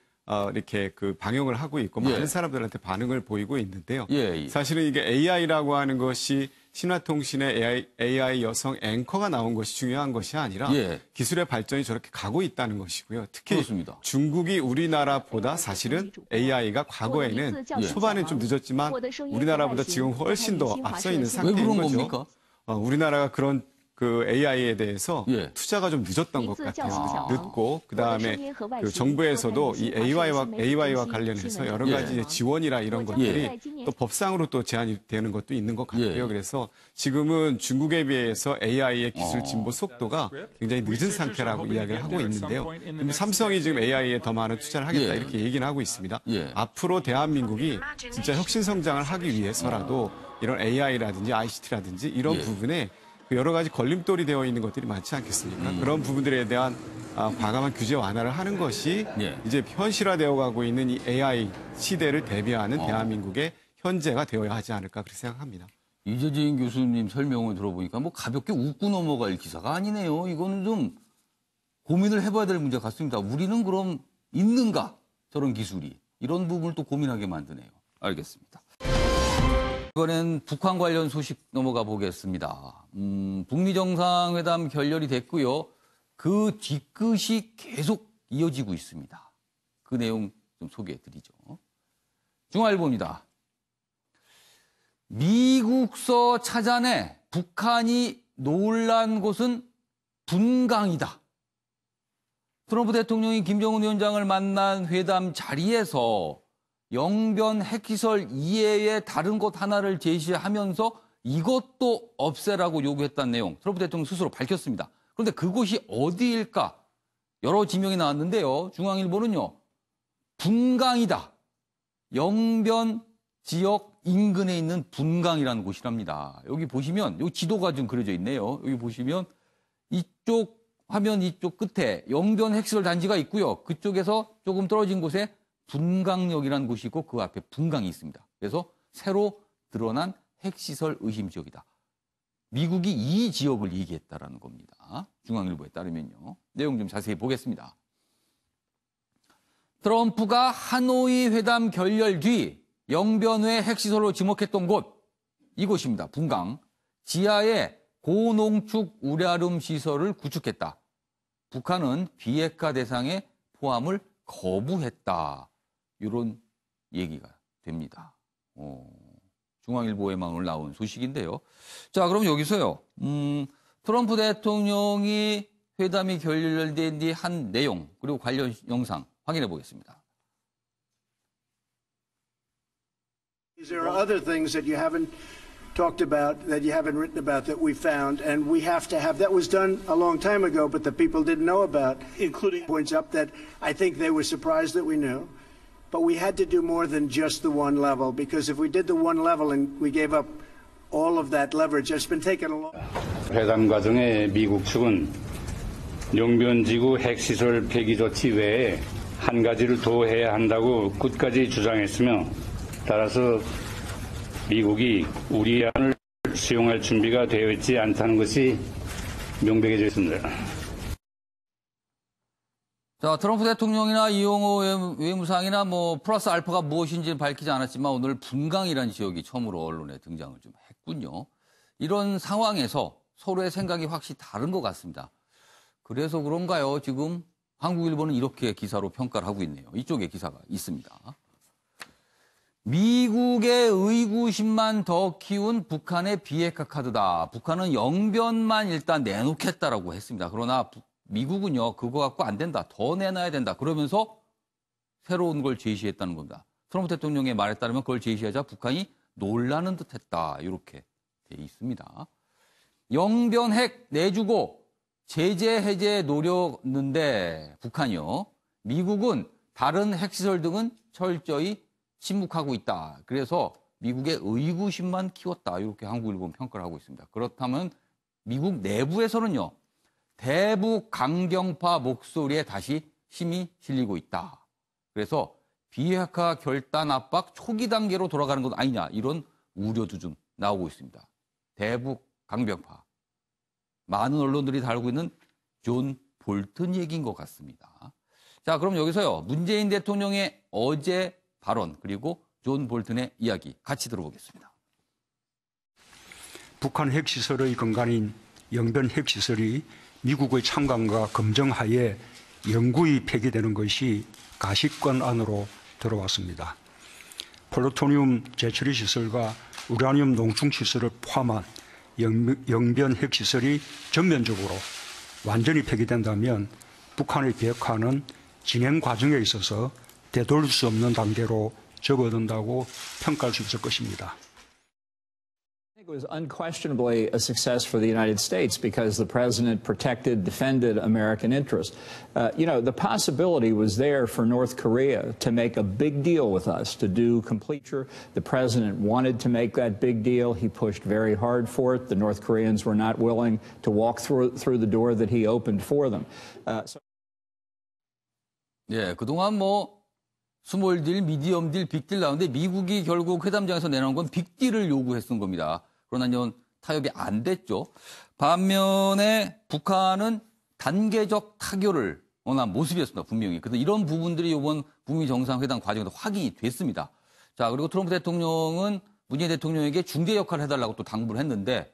이렇게 그 방영을 하고 있고 많은 사람들한테 반응을 보이고 있는데요. 사실은 이게 AI라고 하는 것이 신화통신의 AI 여성 앵커가 나온 것이 중요한 것이 아니라 기술의 발전이 저렇게 가고 있다는 것이고요. 특히 그렇습니다. 중국이 우리나라보다 사실은 AI가 과거에는 초반에 좀 늦었지만 우리나라보다 지금 훨씬 더 앞서 있는 상태인 왜 그런 거죠. 겁니까? 우리나라가 그런 그 AI에 대해서 예. 투자가 좀 늦었던 것 같아요. 늦고 그다음에 그 정부에서도 이 AI와 관련해서 여러 가지 지원이나 이런 것들이 또 법상으로 또 제한이 되는 것도 있는 것 같고요. 그래서 지금은 중국에 비해서 AI의 기술 진보 속도가 굉장히 늦은 상태라고 이야기를 하고 있는데요. 삼성이 지금 AI에 더 많은 투자를 하겠다 이렇게 얘기는 하고 있습니다. 앞으로 대한민국이 진짜 혁신 성장을 하기 위해서라도 이런 AI라든지 ICT라든지 이런 부분에 여러 가지 걸림돌이 되어 있는 것들이 많지 않겠습니까? 그런 부분들에 대한 과감한 규제 완화를 하는 것이 이제 현실화되어 가고 있는 이 AI 시대를 대비하는 대한민국의 현재가 되어야 하지 않을까 그렇게 생각합니다. 이재진 교수님 설명을 들어보니까 뭐 가볍게 웃고 넘어갈 기사가 아니네요. 이거는 좀 고민을 해봐야 될 문제 같습니다. 우리는 그럼 있는가? 저런 기술이. 이런 부분을 또 고민하게 만드네요. 알겠습니다. 이번엔 북한 관련 소식 넘어가 보겠습니다. 북미 정상회담 결렬이 됐고요. 그 뒤끝이 계속 이어지고 있습니다. 그 내용 좀 소개해드리죠. 중앙일보입니다. 미국서 찾아내 북한이 놀란 곳은 분강이다. 트럼프 대통령이 김정은 위원장을 만난 회담 자리에서 영변 핵시설 이외의 다른 곳 하나를 제시하면서 이것도 없애라고 요구했다는 내용 트럼프 대통령 스스로 밝혔습니다. 그런데 그곳이 어디일까? 여러 지명이 나왔는데요. 중앙일보는요. 분강이다. 영변 지역 인근에 있는 분강이라는 곳이랍니다. 여기 보시면 여기 지도가 좀 그려져 있네요. 여기 보시면 이쪽 화면 이쪽 끝에 영변 핵시설 단지가 있고요. 그쪽에서 조금 떨어진 곳에 분강역이라는 곳이 있고 그 앞에 분강이 있습니다. 그래서 새로 드러난 핵시설 의심 지역이다. 미국이 이 지역을 얘기했다라는 겁니다. 중앙일보에 따르면요. 내용 좀 자세히 보겠습니다. 트럼프가 하노이 회담 결렬 뒤 영변회 핵시설로 지목했던 곳, 이곳입니다. 분강. 지하에 고농축 우라륨 시설을 구축했다. 북한은 비핵화 대상의 포함을 거부했다. 이런 얘기가 됩니다. 중앙일보에만 오늘 나온 소식인데요. 자, 그럼 여기서요. 트럼프 대통령이 회담이 결렬된 뒤 한 내용 그리고 관련 영상 확인해 보겠습니다. There are other things that you haven't talked about, that you haven't written about, that we found, and we have to have. That was done a long time ago, but the people didn't know about, including points up that I think they were surprised that we knew. But we had to do more than just the one level, because if we did the one level and we gave up all of that leverage, it's been taken a long. 회담 과정에 미국 측은 영변지구 핵시설 폐기 조치 외에 한 가지를 더 해야 한다고 끝까지 주장했으며, 따라서 미국이 우리 안을 수용할 준비가 되어 있지 않다는 것이 명백해져 있습니다. 자, 트럼프 대통령이나 이용호 외무상이나 뭐 플러스 알파가 무엇인지 밝히지 않았지만 오늘 분강이라는 지역이 처음으로 언론에 등장을 좀 했군요. 이런 상황에서 서로의 생각이 확실히 다른 것 같습니다. 그래서 그런가요? 지금 한국일보는 이렇게 기사로 평가를 하고 있네요. 이쪽에 기사가 있습니다. 미국의 의구심만 더 키운 북한의 비핵화 카드다. 북한은 영변만 일단 내놓겠다라고 했습니다. 그러나 미국은요, 그거 갖고 안 된다. 더 내놔야 된다. 그러면서 새로운 걸 제시했다는 겁니다. 트럼프 대통령의 말에 따르면 그걸 제시하자 북한이 놀라는 듯 했다. 이렇게 돼 있습니다. 영변 핵 내주고 제재 해제에 노렸는데 북한이요. 미국은 다른 핵시설 등은 철저히 침묵하고 있다. 그래서 미국의 의구심만 키웠다. 이렇게 한국일보는 평가를 하고 있습니다. 그렇다면 미국 내부에서는요. 대북 강경파 목소리에 다시 힘이 실리고 있다. 그래서 비핵화 결단 압박 초기 단계로 돌아가는 것 아니냐. 이런 우려도 좀 나오고 있습니다. 대북 강경파. 많은 언론들이 다루고 있는 존 볼튼 얘기인 것 같습니다. 자, 그럼 여기서요. 문재인 대통령의 어제 발언 그리고 존 볼튼의 이야기 같이 들어보겠습니다. 북한 핵시설의 근간인 영변 핵시설이 미국의 참관과 검증하에 영구히 폐기되는 것이 가시권 안으로 들어왔습니다. 플루토늄 재처리 시설과 우라늄 농축 시설을 포함한 영변 핵시설이 전면적으로 완전히 폐기된다면 북한의 비핵화는 진행 과정에 있어서 되돌릴 수 없는 단계로 접어든다고 평가할 수 있을 것입니다. It was unquestionably a success for the United States because the president protected, defended American interests. The possibility was there for North Korea to make a big deal with us, to do complete. The president wanted to make that big deal. He pushed very hard for it. The North Koreans were not willing to walk through the door that he opened for them. 예, 그동안 스몰 딜, 미디엄 딜, 빅 딜 나오는데 미국이 결국 회담장에서 내놓은 건 빅 딜을 요구했던 겁니다. 그러나 이제 타협이 안 됐죠. 반면에 북한은 단계적 타결을 원한 모습이었습니다. 분명히. 그래서 이런 부분들이 이번 북미 정상회담 과정에서 확인이 됐습니다. 자, 그리고 트럼프 대통령은 문재인 대통령에게 중재 역할을 해달라고 또 당부를 했는데,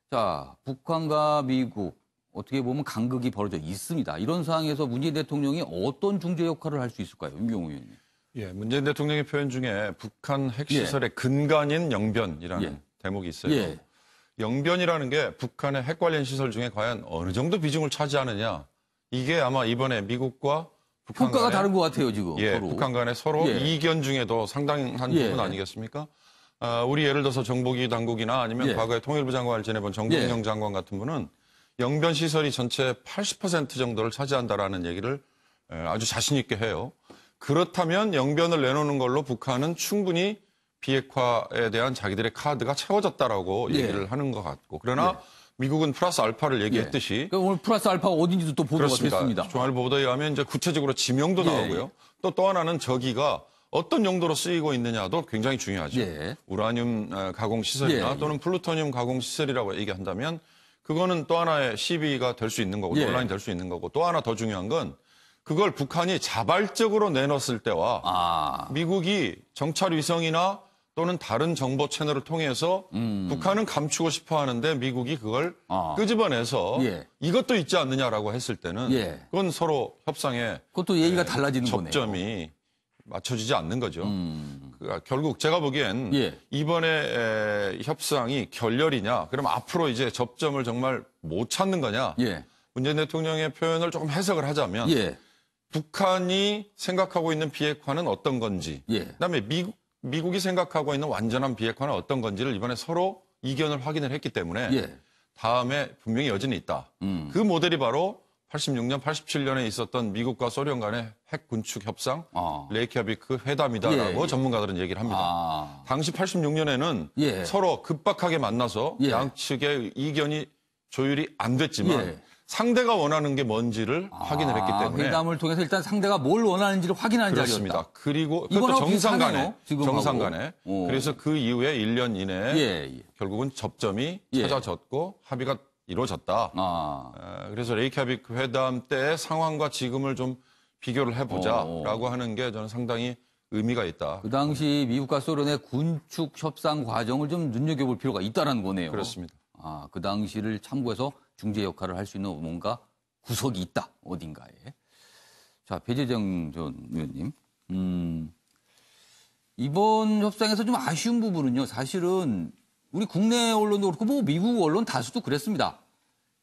자, 북한과 미국 어떻게 보면 간극이 벌어져 있습니다. 이런 상황에서 문재인 대통령이 어떤 중재 역할을 할 수 있을까요? 임경호 의원님. 예, 문재인 대통령의 표현 중에 북한 핵시설의 근간인 영변이라는 대목이 있어요. 예. 영변이라는 게 북한의 핵 관련 시설 중에 과연 어느 정도 비중을 차지하느냐. 이게 아마 이번에 미국과 북한 평가가 간에, 다른 것 같아요, 지금. 예, 서로. 북한 간에 서로 이견 중에도 상당한 부분 아니겠습니까? 우리 예를 들어서 정보기 당국이나 아니면 과거에 통일부 장관을 지내본 정동영 장관 같은 분은 영변 시설이 전체 80% 정도를 차지한다라는 얘기를 아주 자신 있게 해요. 그렇다면 영변을 내놓는 걸로 북한은 충분히 비핵화에 대한 자기들의 카드가 채워졌다라고 얘기를 하는 것 같고, 그러나 미국은 플러스 알파를 얘기했듯이 그러니까 오늘 플러스 알파가 어딘지도 또 보도가 그렇습니다. 됐습니다. 중앙일보 보도에 의하면 이제 구체적으로 지명도 나오고요. 또 하나는 저기가 어떤 용도로 쓰이고 있느냐도 굉장히 중요하죠. 우라늄 가공 시설이나 또는 플루토늄 가공 시설이라고 얘기한다면 그거는 또 하나의 시비가 될 수 있는 거고 논란이 될 수 있는 거고, 또 하나 더 중요한 건 그걸 북한이 자발적으로 내놨을 때와 미국이 정찰 위성이나 또는 다른 정보 채널을 통해서 북한은 감추고 싶어 하는데 미국이 그걸 끄집어내서 이것도 있지 않느냐라고 했을 때는 그건 서로 협상에 그것도 얘기가 달라지는 거네요. 접점이 맞춰지지 않는 거죠. 그러니까 결국 제가 보기엔 이번에 협상이 결렬이냐, 그럼 앞으로 이제 접점을 정말 못 찾는 거냐. 문재인 대통령의 표현을 조금 해석을 하자면 북한이 생각하고 있는 비핵화는 어떤 건지, 그다음에 미국이 생각하고 있는 완전한 비핵화는 어떤 건지를 이번에 서로 이견을 확인을 했기 때문에 다음에 분명히 여진이 있다. 그 모델이 바로 86년, 87년에 있었던 미국과 소련 간의 핵 군축 협상, 레이캬비크 회담이다라고 전문가들은 얘기를 합니다. 당시 86년에는 서로 급박하게 만나서 양측의 이견이 조율이 안 됐지만 상대가 원하는 게 뭔지를 확인을 했기 때문에 회담을 통해서 일단 상대가 뭘 원하는지를 확인하는 그렇습니다. 자리였다. 그리고 그것도 정상 간에 정상간에. 그래서 그 이후에 1년 이내에 결국은 접점이 찾아졌고 합의가 이루어졌다. 그래서 레이캬비크 회담 때의 상황과 지금을 좀 비교를 해보자라고 하는 게 저는 상당히 의미가 있다. 그 당시 미국과 소련의 군축 협상 과정을 좀 눈여겨볼 필요가 있다는 거네요. 그렇습니다. 그 당시를 참고해서 중재 역할을 할 수 있는 뭔가 구석이 있다, 어딘가에. 자, 배재정 전 의원님. 이번 협상에서 좀 아쉬운 부분은요, 사실은 우리 국내 언론도 그렇고 미국 언론 다수도 그랬습니다.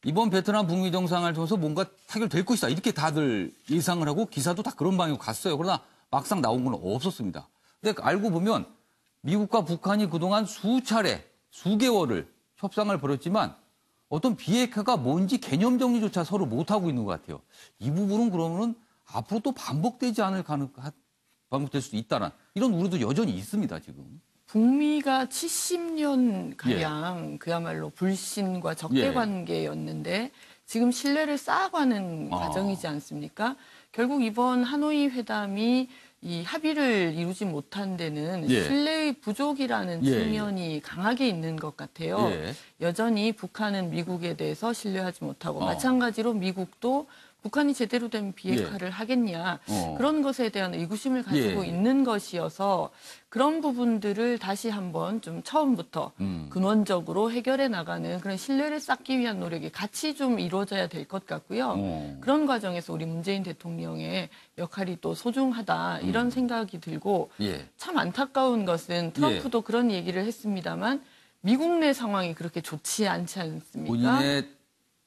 이번 베트남 북미 정상을 통해서 뭔가 타결될 것이다, 이렇게 다들 예상을 하고 기사도 다 그런 방향으로 갔어요. 그러나 막상 나온 건 없었습니다. 근데 알고 보면 미국과 북한이 그동안 수차례, 수개월을 협상을 벌였지만 어떤 비핵화가 뭔지 개념 정리조차 서로 못하고 있는 것 같아요. 이 부분은 그러면 앞으로 또 반복되지 않을 반복될 수도 있다는 이런 우려도 여전히 있습니다, 지금. 북미가 70년가량 그야말로 불신과 적대 관계였는데 지금 신뢰를 쌓아가는 과정이지 않습니까? 결국 이번 하노이 회담이 이 합의를 이루지 못한 데는 신뢰의 부족이라는 측면이 강하게 있는 것 같아요. 여전히 북한은 미국에 대해서 신뢰하지 못하고 마찬가지로 미국도 북한이 제대로 된 비핵화를 하겠냐 그런 것에 대한 의구심을 가지고 있는 것이어서 그런 부분들을 다시 한번 좀 처음부터 근원적으로 해결해 나가는 그런 신뢰를 쌓기 위한 노력이 같이 좀 이루어져야 될 것 같고요. 그런 과정에서 우리 문재인 대통령의 역할이 또 소중하다 이런 생각이 들고 참 안타까운 것은 트럼프도 그런 얘기를 했습니다만 미국 내 상황이 그렇게 좋지 않지 않습니까? 본인의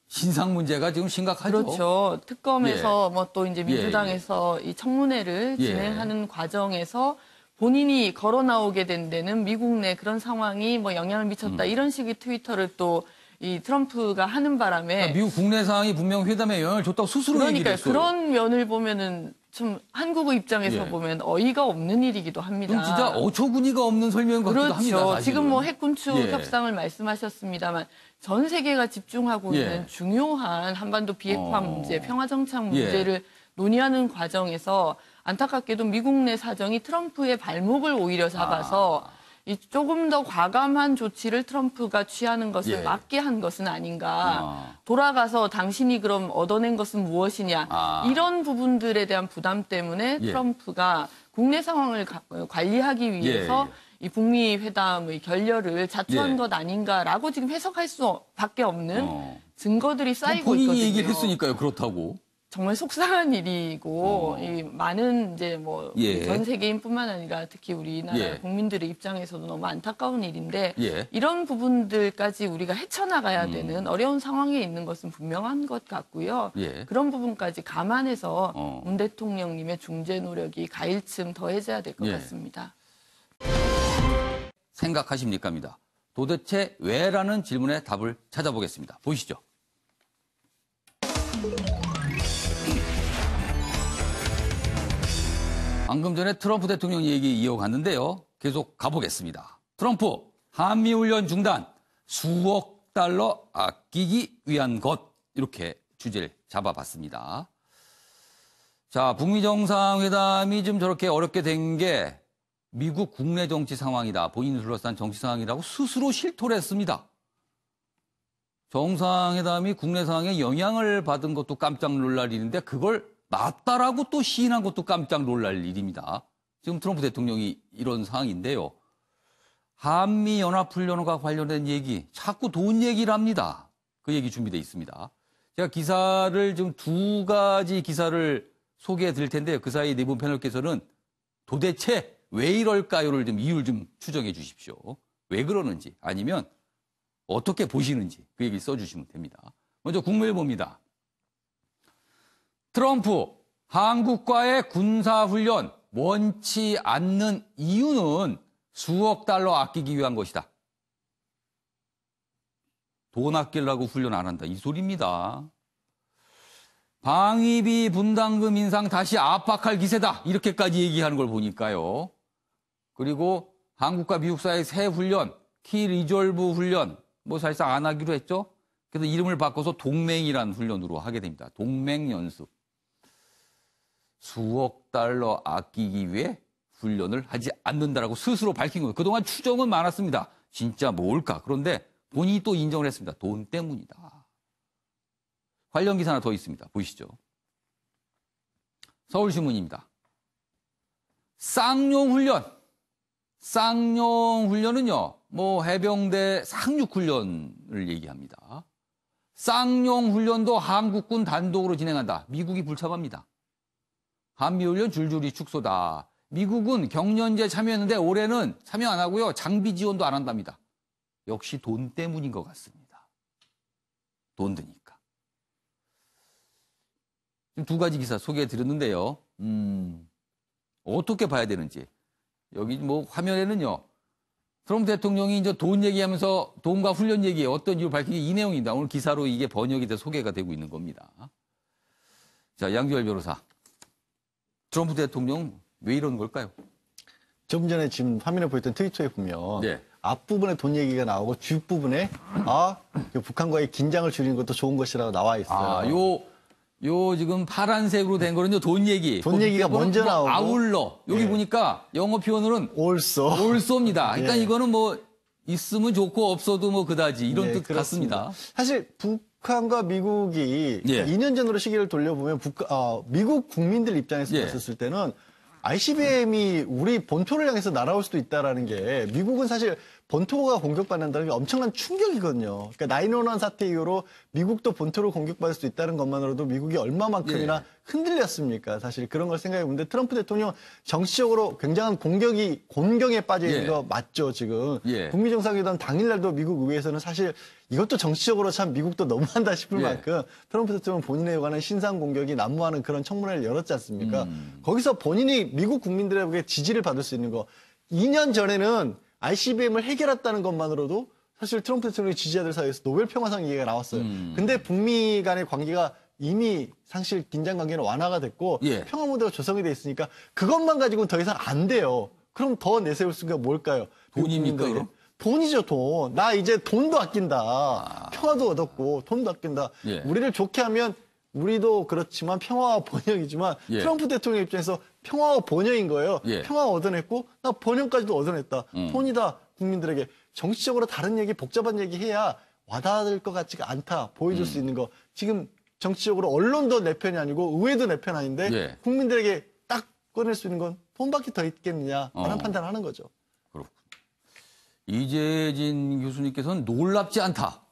신상 문제가 지금 심각하죠. 그렇죠. 특검에서 예. 뭐 또 이제 민주당에서 이 청문회를 예. 진행하는 과정에서 본인이 걸어 나오게 된 데는 미국 내 그런 상황이 뭐 영향을 미쳤다 이런 식의 트위터를 또 이 트럼프가 하는 바람에 그러니까 미국 국내 상황이 분명 회담에 영향을 줬다고 스스로 얘기를 했어요. 그런 면을 보면은 좀 한국의 입장에서 예. 보면 어이가 없는 일이기도 합니다. 좀 진짜 어처구니가 없는 설명 같기도 그렇죠. 합니다. 사실은. 지금 뭐 핵군축 예. 협상을 말씀하셨습니다만 전 세계가 집중하고 예. 있는 중요한 한반도 비핵화 문제, 평화정착 문제를 예. 논의하는 과정에서 안타깝게도 미국 내 사정이 트럼프의 발목을 오히려 잡아서 이 조금 더 과감한 조치를 트럼프가 취하는 것을 예. 막게 한 것은 아닌가. 돌아가서 당신이 그럼 얻어낸 것은 무엇이냐. 이런 부분들에 대한 부담 때문에 예. 트럼프가 국내 상황을 관리하기 위해서 이 북미 회담의 결렬을 자초한 예. 것 아닌가라고 지금 해석할 수밖에 없는 증거들이 쌓이고 본인이 있거든요. 얘기를 했으니까요. 그렇다고. 정말 속상한 일이고 이 많은 이제 뭐 예. 전 세계인뿐만 아니라 특히 우리나라 예. 국민들의 입장에서도 너무 안타까운 일인데 예. 이런 부분들까지 우리가 헤쳐나가야 되는 어려운 상황에 있는 것은 분명한 것 같고요. 예. 그런 부분까지 감안해서 문 대통령님의 중재 노력이 가일층 더해져야 될 것 예. 같습니다. 생각하십니까입니다. 도대체 왜라는 질문에 답을 찾아보겠습니다. 보시죠. 방금 전에 트럼프 대통령 얘기 이어갔는데요. 계속 가보겠습니다. 트럼프, 한미훈련 중단, 수억 달러 아끼기 위한 것. 이렇게 주제를 잡아봤습니다. 자, 북미 정상회담이 좀 저렇게 어렵게 된 게 미국 국내 정치 상황이다. 본인을 둘러싼 정치 상황이라고 스스로 실토를 했습니다. 정상회담이 국내 상황에 영향을 받은 것도 깜짝 놀랄 일인데 그걸 맞다라고 또 시인한 것도 깜짝 놀랄 일입니다. 지금 트럼프 대통령이 이런 상황인데요. 한미연합훈련과 관련된 얘기, 자꾸 돈 얘기를 합니다. 그 얘기 준비되어 있습니다. 제가 기사를 좀 두 가지 기사를 소개해 드릴 텐데요. 그 사이 네 분 패널께서는 도대체 왜 이럴까요를 좀 이유를 좀 추정해 주십시오. 왜 그러는지 아니면 어떻게 보시는지 그 얘기 써주시면 됩니다. 먼저 국무일보입니다. 트럼프, 한국과의 군사훈련 원치 않는 이유는 수억 달러 아끼기 위한 것이다. 돈 아끼려고 훈련 안 한다. 이 소리입니다. 방위비 분담금 인상 다시 압박할 기세다. 이렇게까지 얘기하는 걸 보니까요. 그리고 한국과 미국 사이의 새 훈련, 키 리졸브 훈련, 뭐 사실상 안 하기로 했죠. 그래서 이름을 바꿔서 동맹이라는 훈련으로 하게 됩니다. 동맹연습. 수억 달러 아끼기 위해 훈련을 하지 않는다라고 스스로 밝힌 거예요. 그동안 추정은 많았습니다. 진짜 뭘까? 그런데 본인이 또 인정을 했습니다. 돈 때문이다. 관련 기사 하나 더 있습니다. 보시죠. 서울신문입니다. 쌍용훈련. 쌍용훈련은요, 뭐 해병대 상륙훈련을 얘기합니다. 쌍용훈련도 한국군 단독으로 진행한다. 미국이 불참합니다. 한미훈련 줄줄이 축소다. 미국은 경연제 참여했는데 올해는 참여 안 하고요. 장비 지원도 안 한답니다. 역시 돈 때문인 것 같습니다. 돈 드니까. 지금 두 가지 기사 소개해 드렸는데요. 어떻게 봐야 되는지. 여기 뭐 화면에는요. 트럼프 대통령이 이제 돈 얘기하면서 돈과 훈련 얘기에 어떤 이유를 밝히기 이 내용입니다. 오늘 기사로 이게 번역이 돼 소개가 되고 있는 겁니다. 자, 양규열 변호사. 트럼프 대통령 왜 이런 걸까요? 좀 전에 지금 화면에 보였던 트위터에 보면 네. 앞부분에 돈 얘기가 나오고 뒷부분에 북한과의 긴장을 줄이는 것도 좋은 것이라고 나와 있어요. 요 지금 파란색으로 된 거는요 돈 얘기. 돈 얘기가 먼저 나오고 아울러. 여기 보니까 영어 표현으로는 올소입니다. 그러니까 이거는 뭐 있으면 좋고 없어도 뭐 그다지 이런 뜻 그렇습니다. 같습니다. 사실 북한과 미국이 2년 전으로 시기를 돌려보면 미국 국민들 입장에서 봤을 때는 ICBM이 우리 본토를 향해서 날아올 수도 있다라는 게 미국은 사실 본토가 공격받는다는 게 엄청난 충격이거든요. 그러니까 9/11 사태 이후로 미국도 본토를 공격받을 수 있다는 것만으로도 미국이 얼마만큼이나 흔들렸습니까? 사실 그런 걸 생각해 보는데 트럼프 대통령 정치적으로 굉장한 곤경에 빠져 있는 거 맞죠, 지금. 북미 정상회담 당일날도 미국 의회에서는 사실 이것도 정치적으로 참 미국도 너무한다 싶을 만큼 트럼프 대통령 본인에 관한 신상 공격이 난무하는 그런 청문회를 열었지 않습니까? 거기서 본인이 미국 국민들에게 지지를 받을 수 있는 거 2년 전에는 ICBM을 해결했다는 것만으로도 사실 트럼프 대통령의 지지자들 사이에서 노벨 평화상 얘기가 나왔어요. 근데 북미 간의 관계가 이미 사실 긴장 관계는 완화가 됐고 평화 모드가 조성이 돼 있으니까 그것만 가지고는 더 이상 안 돼요. 그럼 더 내세울 수가 뭘까요? 돈입니까? 그럼? 돈이죠, 돈. 나 이제 돈도 아낀다. 평화도 얻었고 돈도 아낀다. 우리를 좋게 하면 우리도 그렇지만 평화와 번영이지만 트럼프 대통령 입장에서 평화와 번영인 거예요. 평화 얻어냈고 나 번영까지도 얻어냈다. 돈이다. 국민들에게 정치적으로 다른 얘기, 복잡한 얘기 해야 와닿을 것 같지가 않다. 보여줄 수 있는 거. 지금 정치적으로 언론도 내 편이 아니고 의회도 내 편 아닌데 국민들에게 딱 꺼낼 수 있는 건 돈밖에 더 있겠느냐 라는 판단을 하는 거죠. 그렇군요. 이재진 교수님께서는 놀랍지 않다.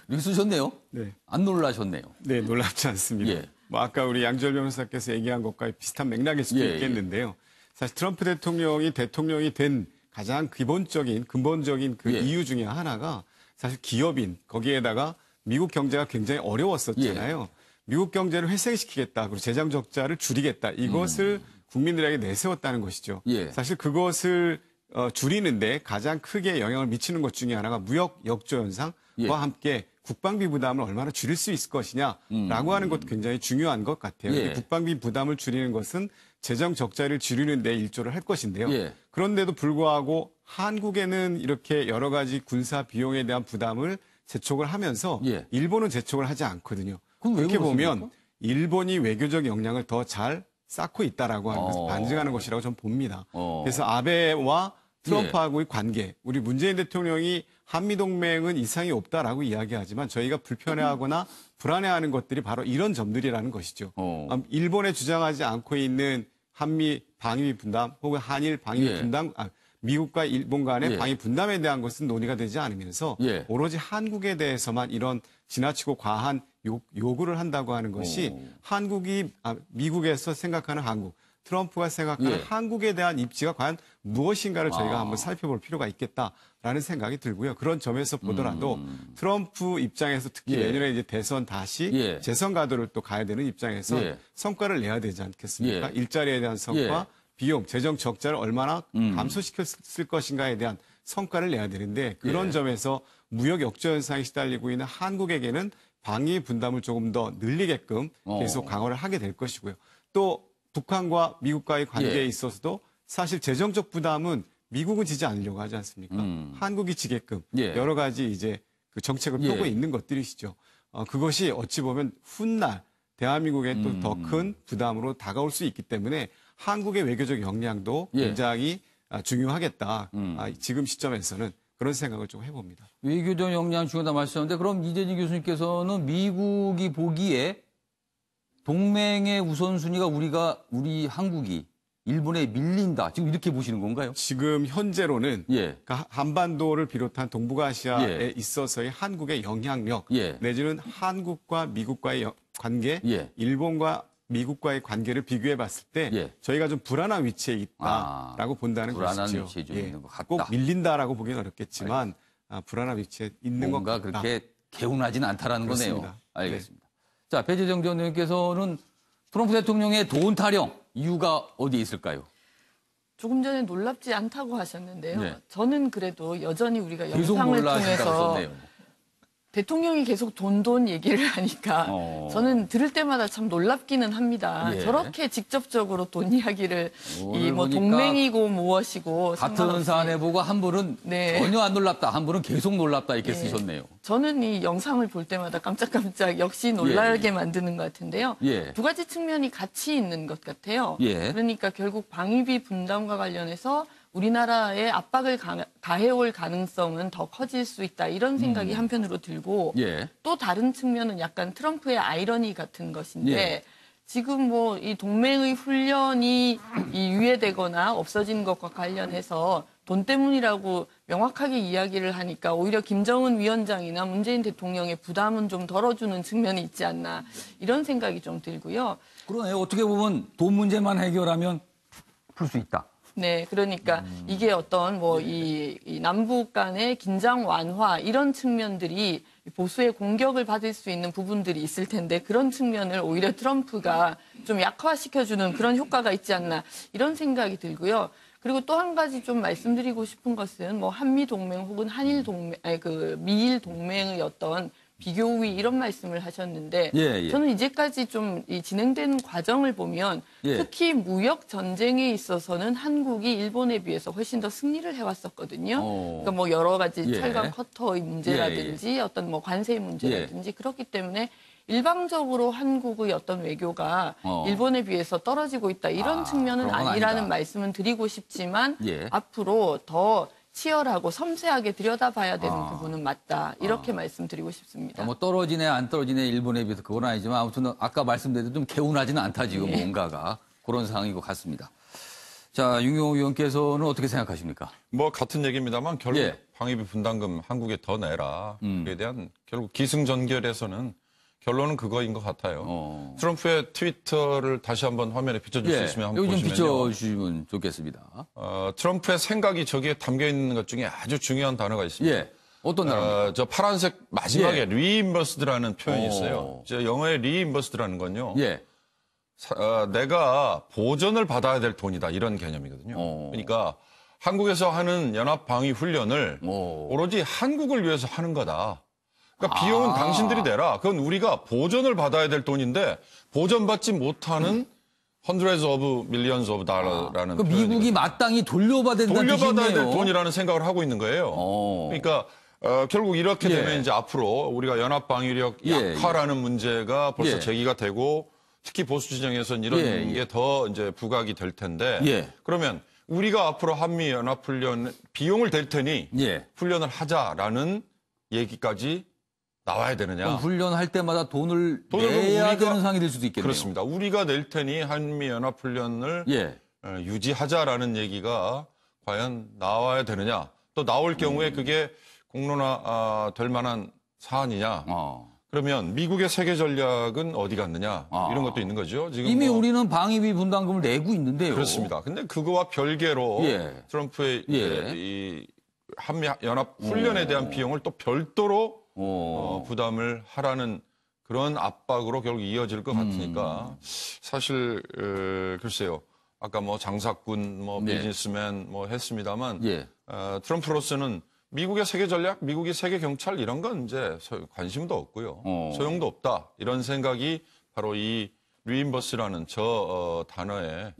이렇게 쓰셨네요. 네. 안 놀라셨네요. 네, 놀랍지 않습니다. 뭐 아까 우리 양지열 변호사께서 얘기한 것과 비슷한 맥락일 수도 있겠는데요. 사실 트럼프 대통령이 된 가장 근본적인 그 이유 중에 하나가 사실 기업인 거기에다가 미국 경제가 굉장히 어려웠었잖아요. 미국 경제를 회생시키겠다. 그리고 재정 적자를 줄이겠다. 이것을 국민들에게 내세웠다는 것이죠. 사실 그것을 줄이는데 가장 크게 영향을 미치는 것 중에 하나가 무역 역조 현상과 함께 국방비 부담을 얼마나 줄일 수 있을 것이냐라고 하는 것도 굉장히 중요한 것 같아요. 국방비 부담을 줄이는 것은 재정 적자를 줄이는 데 일조를 할 것인데요. 그런데도 불구하고 한국에는 이렇게 여러 가지 군사 비용에 대한 부담을 재촉을 하면서 일본은 재촉을 하지 않거든요. 그렇게 보면 일본이 외교적 역량을 더 잘 쌓고 있다라고 하는 것을 반증하는 것이라고 저는 봅니다. 그래서 아베와 트럼프하고의 관계, 우리 문재인 대통령이 한미동맹은 이상이 없다라고 이야기하지만 저희가 불편해하거나 불안해하는 것들이 바로 이런 점들이라는 것이죠. 일본에 주장하지 않고 있는 한미 방위 분담 혹은 한일 방위 분담, 미국과 일본 간의 방위 분담에 대한 것은 논의가 되지 않으면서 오로지 한국에 대해서만 이런 지나치고 과한 요구를 한다고 하는 것이 미국에서 생각하는 한국, 트럼프가 생각하는 한국에 대한 입지가 과연 무엇인가를 저희가 한번 살펴볼 필요가 있겠다라는 생각이 들고요. 그런 점에서 보더라도 트럼프 입장에서 특히 내년에 이제 대선 다시 재선 가도를 또 가야 되는 입장에서 성과를 내야 되지 않겠습니까? 일자리에 대한 성과, 비용, 재정 적자를 얼마나 감소시켰을 것인가에 대한 성과를 내야 되는데 그런 점에서 무역 역조 현상에 시달리고 있는 한국에게는 방위 분담을 조금 더 늘리게끔 계속 강화를 하게 될 것이고요. 또 북한과 미국과의 관계에 있어서도 사실 재정적 부담은 미국은 지지 않으려고 하지 않습니까? 한국이 지게끔 여러 가지 이제 그 정책을 펴고 있는 것들이시죠. 그것이 어찌 보면 훗날 대한민국에 또 더 큰 부담으로 다가올 수 있기 때문에 한국의 외교적 역량도 굉장히 중요하겠다. 지금 시점에서는 그런 생각을 좀 해봅니다. 외교적 역량 중요하다 말씀하셨는데 그럼 이재진 교수님께서는 미국이 보기에 동맹의 우선순위가 우리 한국이 일본에 밀린다. 지금 이렇게 보시는 건가요? 지금 현재로는 그러니까 한반도를 비롯한 동북아시아에 있어서의 한국의 영향력 내지는 한국과 미국과의 관계, 일본과 미국과의 관계를 비교해 봤을 때 저희가 좀 불안한 위치에 있다라고 본다는 불안한 것이죠. 위치에 좀 있는 것 같다. 꼭 밀린다라고 보기는 어렵겠지만 불안한 위치에 있는 것 같다. 뭔가 그렇게 개운하진 않다라는 그렇습니다. 거네요. 알겠습니다. 자, 배재정 전 의원께서는 트럼프 대통령의 돈 타령 이유가 어디에 있을까요? 조금 전에 놀랍지 않다고 하셨는데요. 저는 그래도 여전히 우리가 계속 영상을 놀라신다고 통해서 썼네요. 대통령이 계속 돈 얘기를 하니까 저는 들을 때마다 참 놀랍기는 합니다. 저렇게 직접적으로 돈 이야기를 뭐 동맹이고 무엇이고 같은 상관없이. 사안에 보고 한 분은 전혀 안 놀랍다, 한 분은 계속 놀랍다 이렇게 쓰셨네요. 저는 이 영상을 볼 때마다 깜짝깜짝 역시 놀라게 만드는 것 같은데요. 두 가지 측면이 같이 있는 것 같아요. 그러니까 결국 방위비 분담과 관련해서 우리나라에 압박을 가해올 가능성은 더 커질 수 있다. 이런 생각이 한편으로 들고 또 다른 측면은 약간 트럼프의 아이러니 같은 것인데 지금 뭐 이 동맹의 훈련이 유예되거나 없어진 것과 관련해서 돈 때문이라고 명확하게 이야기를 하니까 오히려 김정은 위원장이나 문재인 대통령의 부담은 좀 덜어주는 측면이 있지 않나 이런 생각이 좀 들고요. 그러네. 어떻게 보면 돈 문제만 해결하면 풀 수 있다. 네, 그러니까 이게 어떤 뭐 이 남북 간의 긴장 완화 이런 측면들이 보수의 공격을 받을 수 있는 부분들이 있을 텐데 그런 측면을 오히려 트럼프가 좀 약화시켜주는 그런 효과가 있지 않나 이런 생각이 들고요. 그리고 또 한 가지 좀 말씀드리고 싶은 것은 뭐 한미 동맹 혹은 한일 동맹, 아니 그 미일 동맹의 어떤 비교 우위 이런 말씀을 하셨는데 저는 이제까지 좀 이 진행된 과정을 보면 특히 무역 전쟁에 있어서는 한국이 일본에 비해서 훨씬 더 승리를 해왔었거든요. 그러니까 뭐 여러 가지 철강 커터의 문제라든지 어떤 뭐 관세의 문제라든지 그렇기 때문에 일방적으로 한국의 어떤 외교가 일본에 비해서 떨어지고 있다 이런 측면은 아니라는 말씀은 드리고 싶지만 앞으로 더 치열하고 섬세하게 들여다봐야 되는 부분은 맞다. 이렇게 말씀드리고 싶습니다. 뭐 떨어지네 안 떨어지네 일본에 비해서 그건 아니지만 아무튼 아까 말씀드린 좀 개운하지는 않다 지금 뭔가가 그런 상황인 것 같습니다. 자, 윤경호 의원께서는 어떻게 생각하십니까? 뭐 같은 얘기입니다만 결국 방위비 분담금 한국에 더 내라. 그에 대한 결국 기승전결에서는 결론은 그거인 것 같아요. 트럼프의 트위터를 다시 한번 화면에 비춰줄 수 있으면 한번 여기 좀 보시면요. 비춰주시면 좋겠습니다. 트럼프의 생각이 저기에 담겨 있는 것 중에 아주 중요한 단어가 있습니다. 어떤 단어입니까? 저 파란색 마지막에 reimbursed라는 표현이 있어요. 저 영어의 reimbursed라는 건요. 내가 보전을 받아야 될 돈이다 이런 개념이거든요. 그러니까 한국에서 하는 연합 방위 훈련을 오로지 한국을 위해서 하는 거다. 그러니까 비용은 당신들이 내라. 그건 우리가 보전을 받아야 될 돈인데 보전받지 못하는 hundreds of millions of dollar라는 그 미국이 마땅히 돌려받아야 될 돈이라는 생각을 하고 있는 거예요. 그러니까 결국 이렇게 되면 이제 앞으로 우리가 연합 방위력 약화라는 문제가 벌써 제기가 되고 특히 보수 진영에서는 이런 게 더 이제 부각이 될 텐데 그러면 우리가 앞으로 한미 연합 훈련 비용을 댈 테니 훈련을 하자라는 얘기까지 나와야 되느냐. 훈련할 때마다 돈을 내야 되는 상황이 될 수도 있겠네요. 그렇습니다. 우리가 낼 테니 한미연합훈련을 유지하자라는 얘기가 과연 나와야 되느냐. 또 나올 경우에 그게 공론화 될 만한 사안이냐. 그러면 미국의 세계 전략은 어디 갔느냐. 이런 것도 있는 거죠. 지금 이미 우리는 방위비 분담금을 내고 있는데요. 그렇습니다. 근데 그거와 별개로 트럼프의 이 한미연합훈련에 대한 비용을 또 별도로 부담을 하라는 그런 압박으로 결국 이어질 것 같으니까 사실 글쎄요. 아까 뭐 장사꾼, 뭐 비즈니스맨 뭐 했습니다만 트럼프로서는 미국의 세계 전략, 미국의 세계 경찰 이런 건 이제 관심도 없고요. 소용도 없다. 이런 생각이 바로 이 리임버스라는 저 단어에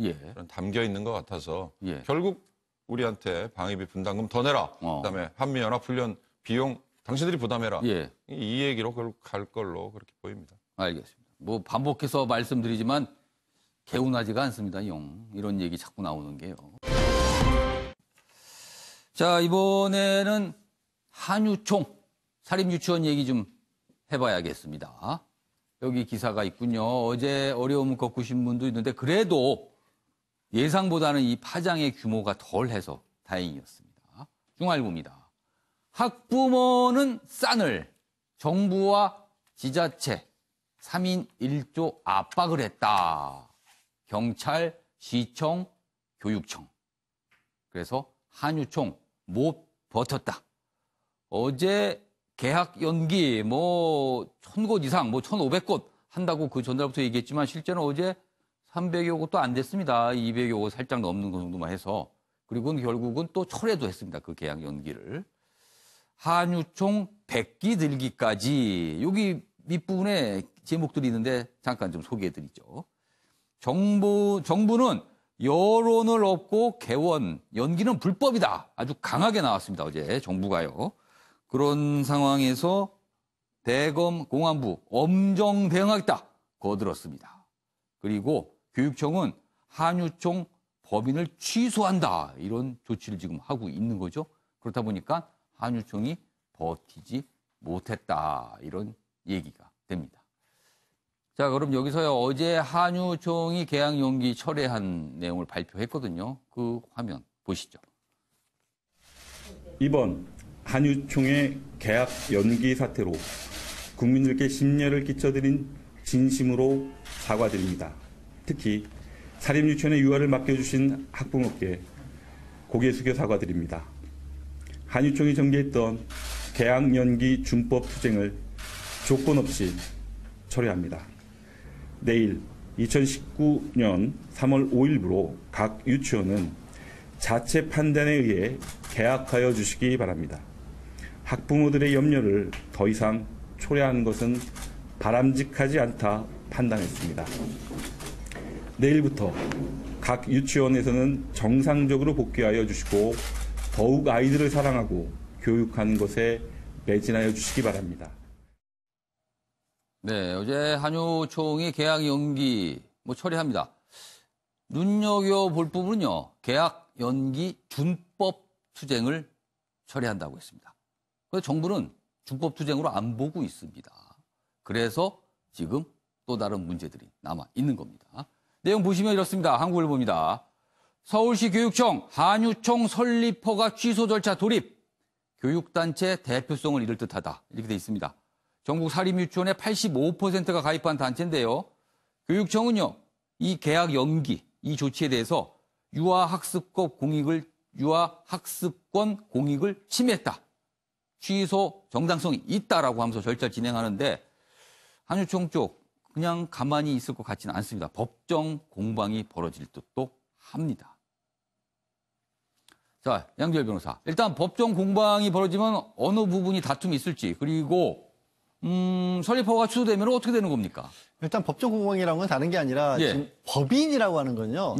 담겨 있는 것 같아서 결국 우리한테 방위비 분담금 더 내라. 그다음에 한미연합훈련 비용 당신들이 부담해라. 이 얘기로 결국 갈 걸로 그렇게 보입니다. 알겠습니다. 뭐 반복해서 말씀드리지만 개운하지가 않습니다. 이런 얘기 자꾸 나오는 게요. 자, 이번에는 한유총 사립유치원 얘기 좀 해봐야겠습니다. 여기 기사가 있군요. 어제 어려움 겪으신 분도 있는데 그래도 예상보다는 이 파장의 규모가 덜해서 다행이었습니다. 중앙일보입니다. 학부모는 싸늘 정부와 지자체 3인 1조 압박을 했다. 경찰, 시청, 교육청. 그래서 한유총 못 버텼다. 어제 개학 연기 1000곳 이상 1500곳 한다고 그 전날부터 얘기했지만 실제는 어제 300여 곳도 안 됐습니다. 200여 곳 살짝 넘는 그 정도만 해서. 그리고 결국은 또 철회도 했습니다. 그 개학 연기를. 한유총 100기 들기까지 여기 밑부분에 제목들이 있는데 잠깐 좀 소개해드리죠. 정부는 여론을 얻고 개원, 연기는 불법이다. 아주 강하게 나왔습니다. 어제 정부가요. 그런 상황에서 대검 공안부 엄정 대응하겠다. 거들었습니다. 그리고 교육청은 한유총 법인을 취소한다. 이런 조치를 지금 하고 있는 거죠. 그렇다 보니까 한유총이 버티지 못했다. 이런 얘기가 됩니다. 자, 그럼 여기서요. 어제 한유총이 개학 연기 철회한 내용을 발표했거든요. 그 화면 보시죠. 이번 한유총의 계약 연기 사태로 국민들께 심려를 끼쳐드린 진심으로 사과드립니다. 특히 사립유치원의 유아를 맡겨주신 학부모께 고개 숙여 사과드립니다. 한유총이 전개했던 계약 연기 준법 투쟁을 조건 없이 철회합니다. 내일 2019년 3월 5일부로 각 유치원은 자체 판단에 의해 개학하여 주시기 바랍니다. 학부모들의 염려를 더 이상 초래하는 것은 바람직하지 않다 판단했습니다. 내일부터 각 유치원에서는 정상적으로 복귀하여 주시고 더욱 아이들을 사랑하고 교육하는 것에 매진하여 주시기 바랍니다. 네, 어제 한유총이 계약 연기 처리합니다. 눈여겨볼 부분은요, 계약 연기 준법 투쟁을 처리한다고 했습니다. 그래서 정부는 준법 투쟁으로 안 보고 있습니다. 그래서 지금 또 다른 문제들이 남아 있는 겁니다. 내용 보시면 이렇습니다. 한국일보입니다. 서울시 교육청 한유총 설립 허가 취소 절차 돌입, 교육단체 대표성을 잃을 듯하다. 이렇게 돼 있습니다. 전국 사립유치원의 85%가 가입한 단체인데요. 교육청은요, 이 계약 연기, 이 조치에 대해서 유아학습권 공익을 침해했다. 취소 정당성이 있다라고 하면서 절차를 진행하는데 한유총 쪽 그냥 가만히 있을 것 같지는 않습니다. 법정 공방이 벌어질 듯도 합니다. 자, 양지열 변호사. 일단 법정 공방이 벌어지면 어느 부분이 다툼이 있을지, 그리고 설립허가 취소되면 어떻게 되는 겁니까? 일단 법정 공방이라는 건 다른 게 아니라 지금 법인이라고 하는 건요.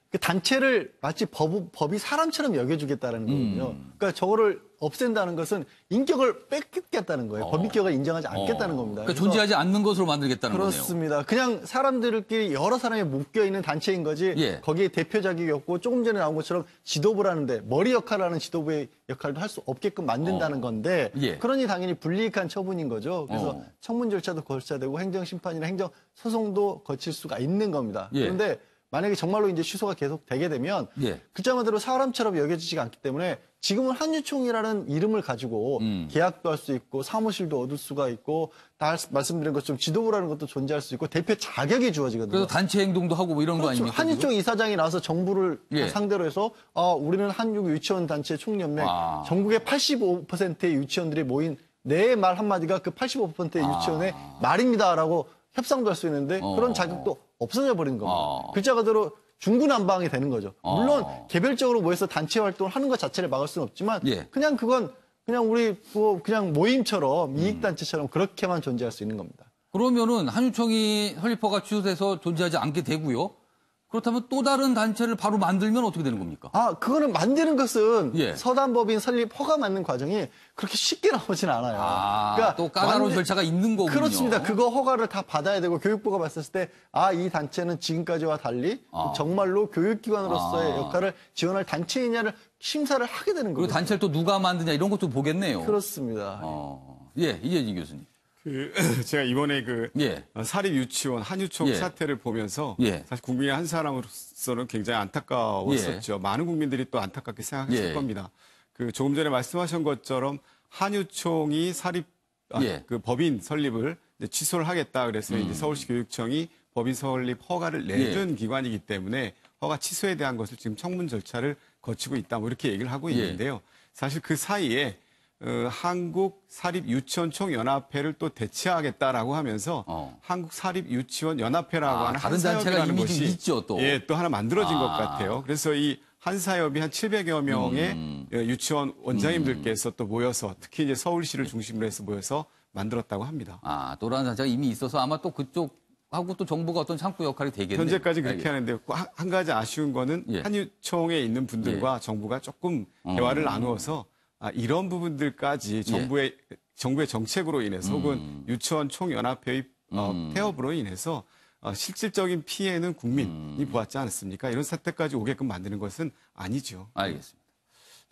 그 단체를 마치 법이 사람처럼 여겨주겠다는 거거든요. 그러니까 저거를 없앤다는 것은 인격을 뺏겠다는 거예요. 법인격을 인정하지 않겠다는 겁니다. 그러니까 존재하지 않는 것으로 만들겠다는 거네요. 그렇습니다. 그냥 사람들끼리 여러 사람이 묶여있는 단체인 거지 거기에 대표 자격이 없고 조금 전에 나온 것처럼 지도부를 하는데 머리 역할을 하는 지도부의 역할도 할 수 없게끔 만든다는 건데 그러니 당연히 불이익한 처분인 거죠. 그래서 청문 절차도 거쳐야 되고 행정심판이나 행정소송도 거칠 수가 있는 겁니다. 그런데 만약에 정말로 이제 취소가 계속 되게 되면 글자만대로 사람처럼 여겨지지가 않기 때문에 지금은 한유총이라는 이름을 가지고 계약도 할 수 있고 사무실도 얻을 수가 있고 다 말씀드린 것처럼 지도부라는 것도 존재할 수 있고 대표 자격이 주어지거든요. 그래서 단체 행동도 하고 뭐 이런 거 아닙니까? 한유총 이사장이 나와서 정부를 상대로 해서 우리는 한국 유치원 단체 총연맹 전국의 85%의 유치원들이 모인 내 말 한마디가 그 85%의 유치원의 말입니다라고 협상도 할 수 있는데 그런 자격도 없어져 버린 겁니다. 글자 그대로 중구난방이 되는 거죠. 물론 개별적으로 모여서 단체 활동을 하는 것 자체를 막을 수는 없지만 그냥 그건 그냥 우리 그냥 모임처럼 이익단체처럼 그렇게만 존재할 수 있는 겁니다. 그러면은 한유총이 설립허가 취소돼서 존재하지 않게 되고요. 그렇다면 또 다른 단체를 바로 만들면 어떻게 되는 겁니까? 그거는 만드는 것은 서단법인 설립 허가 맞는 과정이 그렇게 쉽게 나오진 않아요. 그러니까 또 까다로운 절차가 있는 거군요. 그렇습니다. 그거 허가를 다 받아야 되고 교육부가 봤을 때 이 단체는 지금까지와 달리 정말로 교육기관으로서의 역할을 지원할 단체이냐를 심사를 하게 되는 거죠. 그리고 단체를 또 누가 만드냐 이런 것도 보겠네요. 그렇습니다. 이재진 교수님. 제가 이번에 사립 유치원 한유총 사태를 보면서 사실 국민의 한 사람으로서는 굉장히 안타까웠었죠. 많은 국민들이 또 안타깝게 생각했을 겁니다. 조금 전에 말씀하신 것처럼 한유총이 그 법인 설립을 이제 취소를 하겠다 그래서 이제 서울시 교육청이 법인 설립 허가를 내준 기관이기 때문에 허가 취소에 대한 것을 지금 청문 절차를 거치고 있다 뭐 이렇게 얘기를 하고 있는데요. 사실 그 사이에 한국 사립유치원총연합회를 또 대체하겠다라고 하면서 한국 사립유치원 연합회라고 하는 다른 단체가 이미 것이 있죠, 또. 또 하나 만들어진 것 같아요. 그래서 이 한사협이 한 700여 명의 유치원 원장님들께서 또 모여서 특히 이제 서울시를 중심으로 해서 모여서 만들었다고 합니다. 또 다른 단체가 이미 있어서 아마 또 그쪽하고 또 정부가 어떤 창구 역할이 되겠네요. 현재까지 그렇게 하는데 한 가지 아쉬운 거는 한유총에 있는 분들과 정부가 조금 대화를 나누어서 이런 부분들까지 정부의 정책으로 인해서 혹은 유치원 총연합회의 폐업으로 인해서 실질적인 피해는 국민이 보았지 않았습니까? 이런 사태까지 오게끔 만드는 것은 아니죠. 알겠습니다.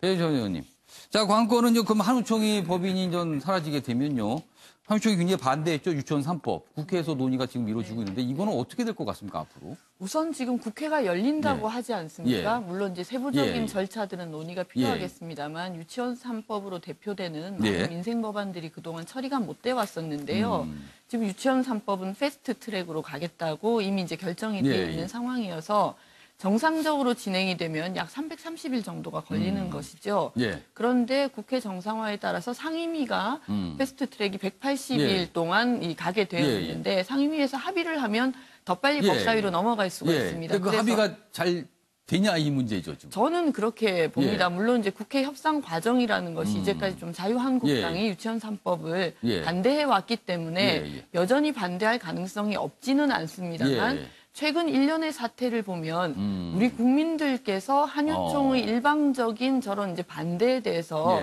배현정 의원님. 자, 관건은요, 그럼 한우총이 법인이 좀 사라지게 되면요. 한우총이 굉장히 반대했죠. 유치원 3법. 국회에서 논의가 지금 이루어지고 있는데 이거는 어떻게 될 것 같습니까, 앞으로? 우선 지금 국회가 열린다고 하지 않습니까? 물론 이제 세부적인 예. 절차들은 논의가 필요하겠습니다만 유치원 3법으로 대표되는 많은 민생 법안들이 그동안 처리가 못 돼 왔었는데요. 지금 유치원 3법은 패스트 트랙으로 가겠다고 이미 이제 결정이 되어 있는 상황이어서 정상적으로 진행이 되면 약 330일 정도가 걸리는 것이죠. 그런데 국회 정상화에 따라서 상임위가 패스트 트랙이 180일 동안 가게 되어 있는데 상임위에서 합의를 하면 더 빨리 법사위로 넘어갈 수가 있습니다. 그 합의가 잘 되냐 이 문제죠. 지금. 저는 그렇게 봅니다. 물론 이제 국회 협상 과정이라는 것이 이제까지 좀 자유한국당이 유치원 3법을 반대해 왔기 때문에 여전히 반대할 가능성이 없지는 않습니다만 최근 일련의 사태를 보면 우리 국민들께서 한유총의 일방적인 저런 이제 반대에 대해서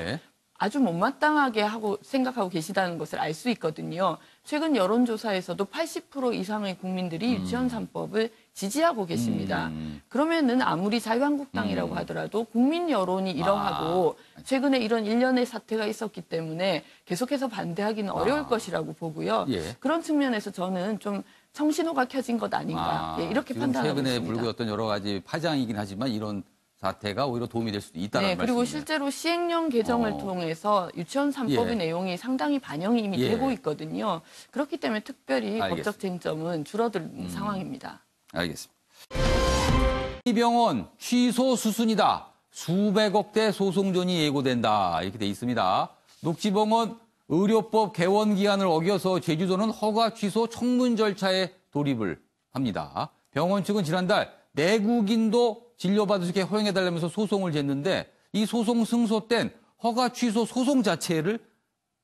아주 못마땅하게 생각하고 계시다는 것을 알 수 있거든요. 최근 여론조사에서도 80% 이상의 국민들이 유치원 3법을 지지하고 계십니다. 그러면은 아무리 자유한국당이라고 하더라도 국민 여론이 이러하고 최근에 이런 일련의 사태가 있었기 때문에 계속해서 반대하기는 어려울 것이라고 보고요. 그런 측면에서 저는 좀 청신호가 켜진 것 아닌가 이렇게 판단하고 최근에 있습니다. 불거졌던 여러 가지 파장이긴 하지만 이런 사태가 오히려 도움이 될 수도 있다는 말씀이에요. 그리고 실제로 시행령 개정을 통해서 유치원 3법의 내용이 상당히 반영이 이미 되고 있거든요. 그렇기 때문에 특별히 법적 쟁점은 줄어든 상황입니다. 알겠습니다. 이 병원 취소 수순이다. 수백억대 소송전이 예고된다. 이렇게 돼 있습니다. 녹지병원 의료법 개원 기한을 어겨서 제주도는 허가 취소 청문 절차에 돌입을 합니다. 병원 측은 지난달 내국인도 진료받을 수 있게 허용해달라면서 소송을 냈는데 이 소송 승소 땐 허가 취소 소송 자체를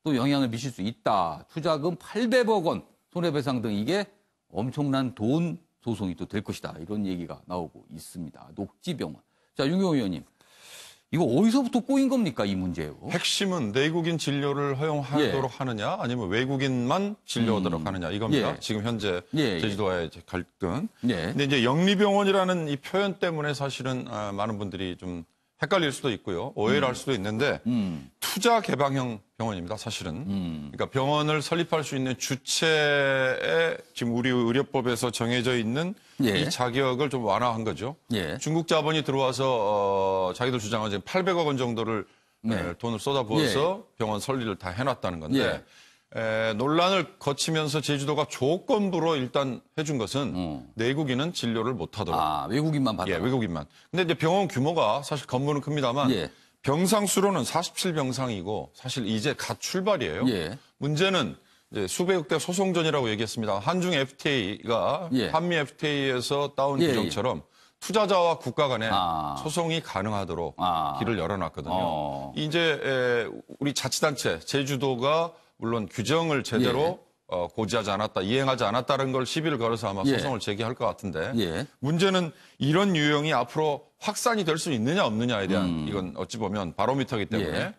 또 영향을 미칠 수 있다. 투자금 800억 원, 손해배상 등 이게 엄청난 돈 소송이 또 될 것이다. 이런 얘기가 나오고 있습니다. 녹지병원. 자, 윤경호 의원님. 이거 어디서부터 꼬인 겁니까, 이 문제요? 핵심은 내국인 진료를 허용하도록 하느냐, 아니면 외국인만 진료하도록 하느냐, 이겁니다. 지금 현재 제주도와의 갈등. 근데 이제 영리병원이라는 이 표현 때문에 사실은 많은 분들이 좀 헷갈릴 수도 있고요. 오해를 할 수도 있는데 투자 개방형 병원입니다. 사실은. 그러니까 병원을 설립할 수 있는 주체에 지금 우리 의료법에서 정해져 있는 이 자격을 좀 완화한 거죠. 중국 자본이 들어와서 자기들 주장은 지금 800억 원 정도를 돈을 쏟아부어서 병원 설립을 다 해놨다는 건데 논란을 거치면서 제주도가 조건부로 일단 해준 것은 내국인은 진료를 못하도록. 외국인만 받아. 외국인만. 근데 이제 병원 규모가 사실 건물은 큽니다만 병상 수로는 47병상이고 사실 이제 갓 출발이에요. 문제는 이제 수백억대 소송전이라고 얘기했습니다. 한중 FTA가 한미 FTA에서 따온 규정처럼 투자자와 국가 간에 소송이 가능하도록 길을 열어놨거든요. 이제 우리 자치단체 제주도가 물론 규정을 제대로 고지하지 않았다, 이행하지 않았다는 걸 시비를 걸어서 아마 소송을 제기할 것 같은데 문제는 이런 유형이 앞으로 확산이 될 수 있느냐 없느냐에 대한 이건 어찌 보면 바로미터이기 때문에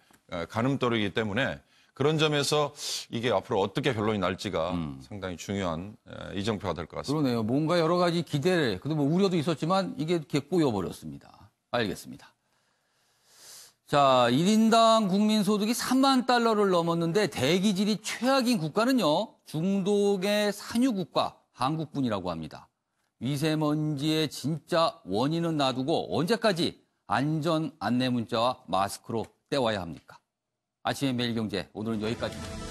가늠돌이기 때문에 그런 점에서 이게 앞으로 어떻게 결론이 날지가 상당히 중요한 이정표가 될 것 같습니다. 그러네요. 뭔가 여러 가지 기대를, 그리고 뭐 우려도 있었지만 이게 이렇게 꼬여버렸습니다. 알겠습니다. 자, 1인당 국민소득이 3만 달러를 넘었는데 대기질이 최악인 국가는요, 중동의 산유국가 한국뿐이라고 합니다. 미세먼지의 진짜 원인은 놔두고 언제까지 안전 안내 문자와 마스크로 떼와야 합니까? 아침의 매일경제, 오늘은 여기까지입니다.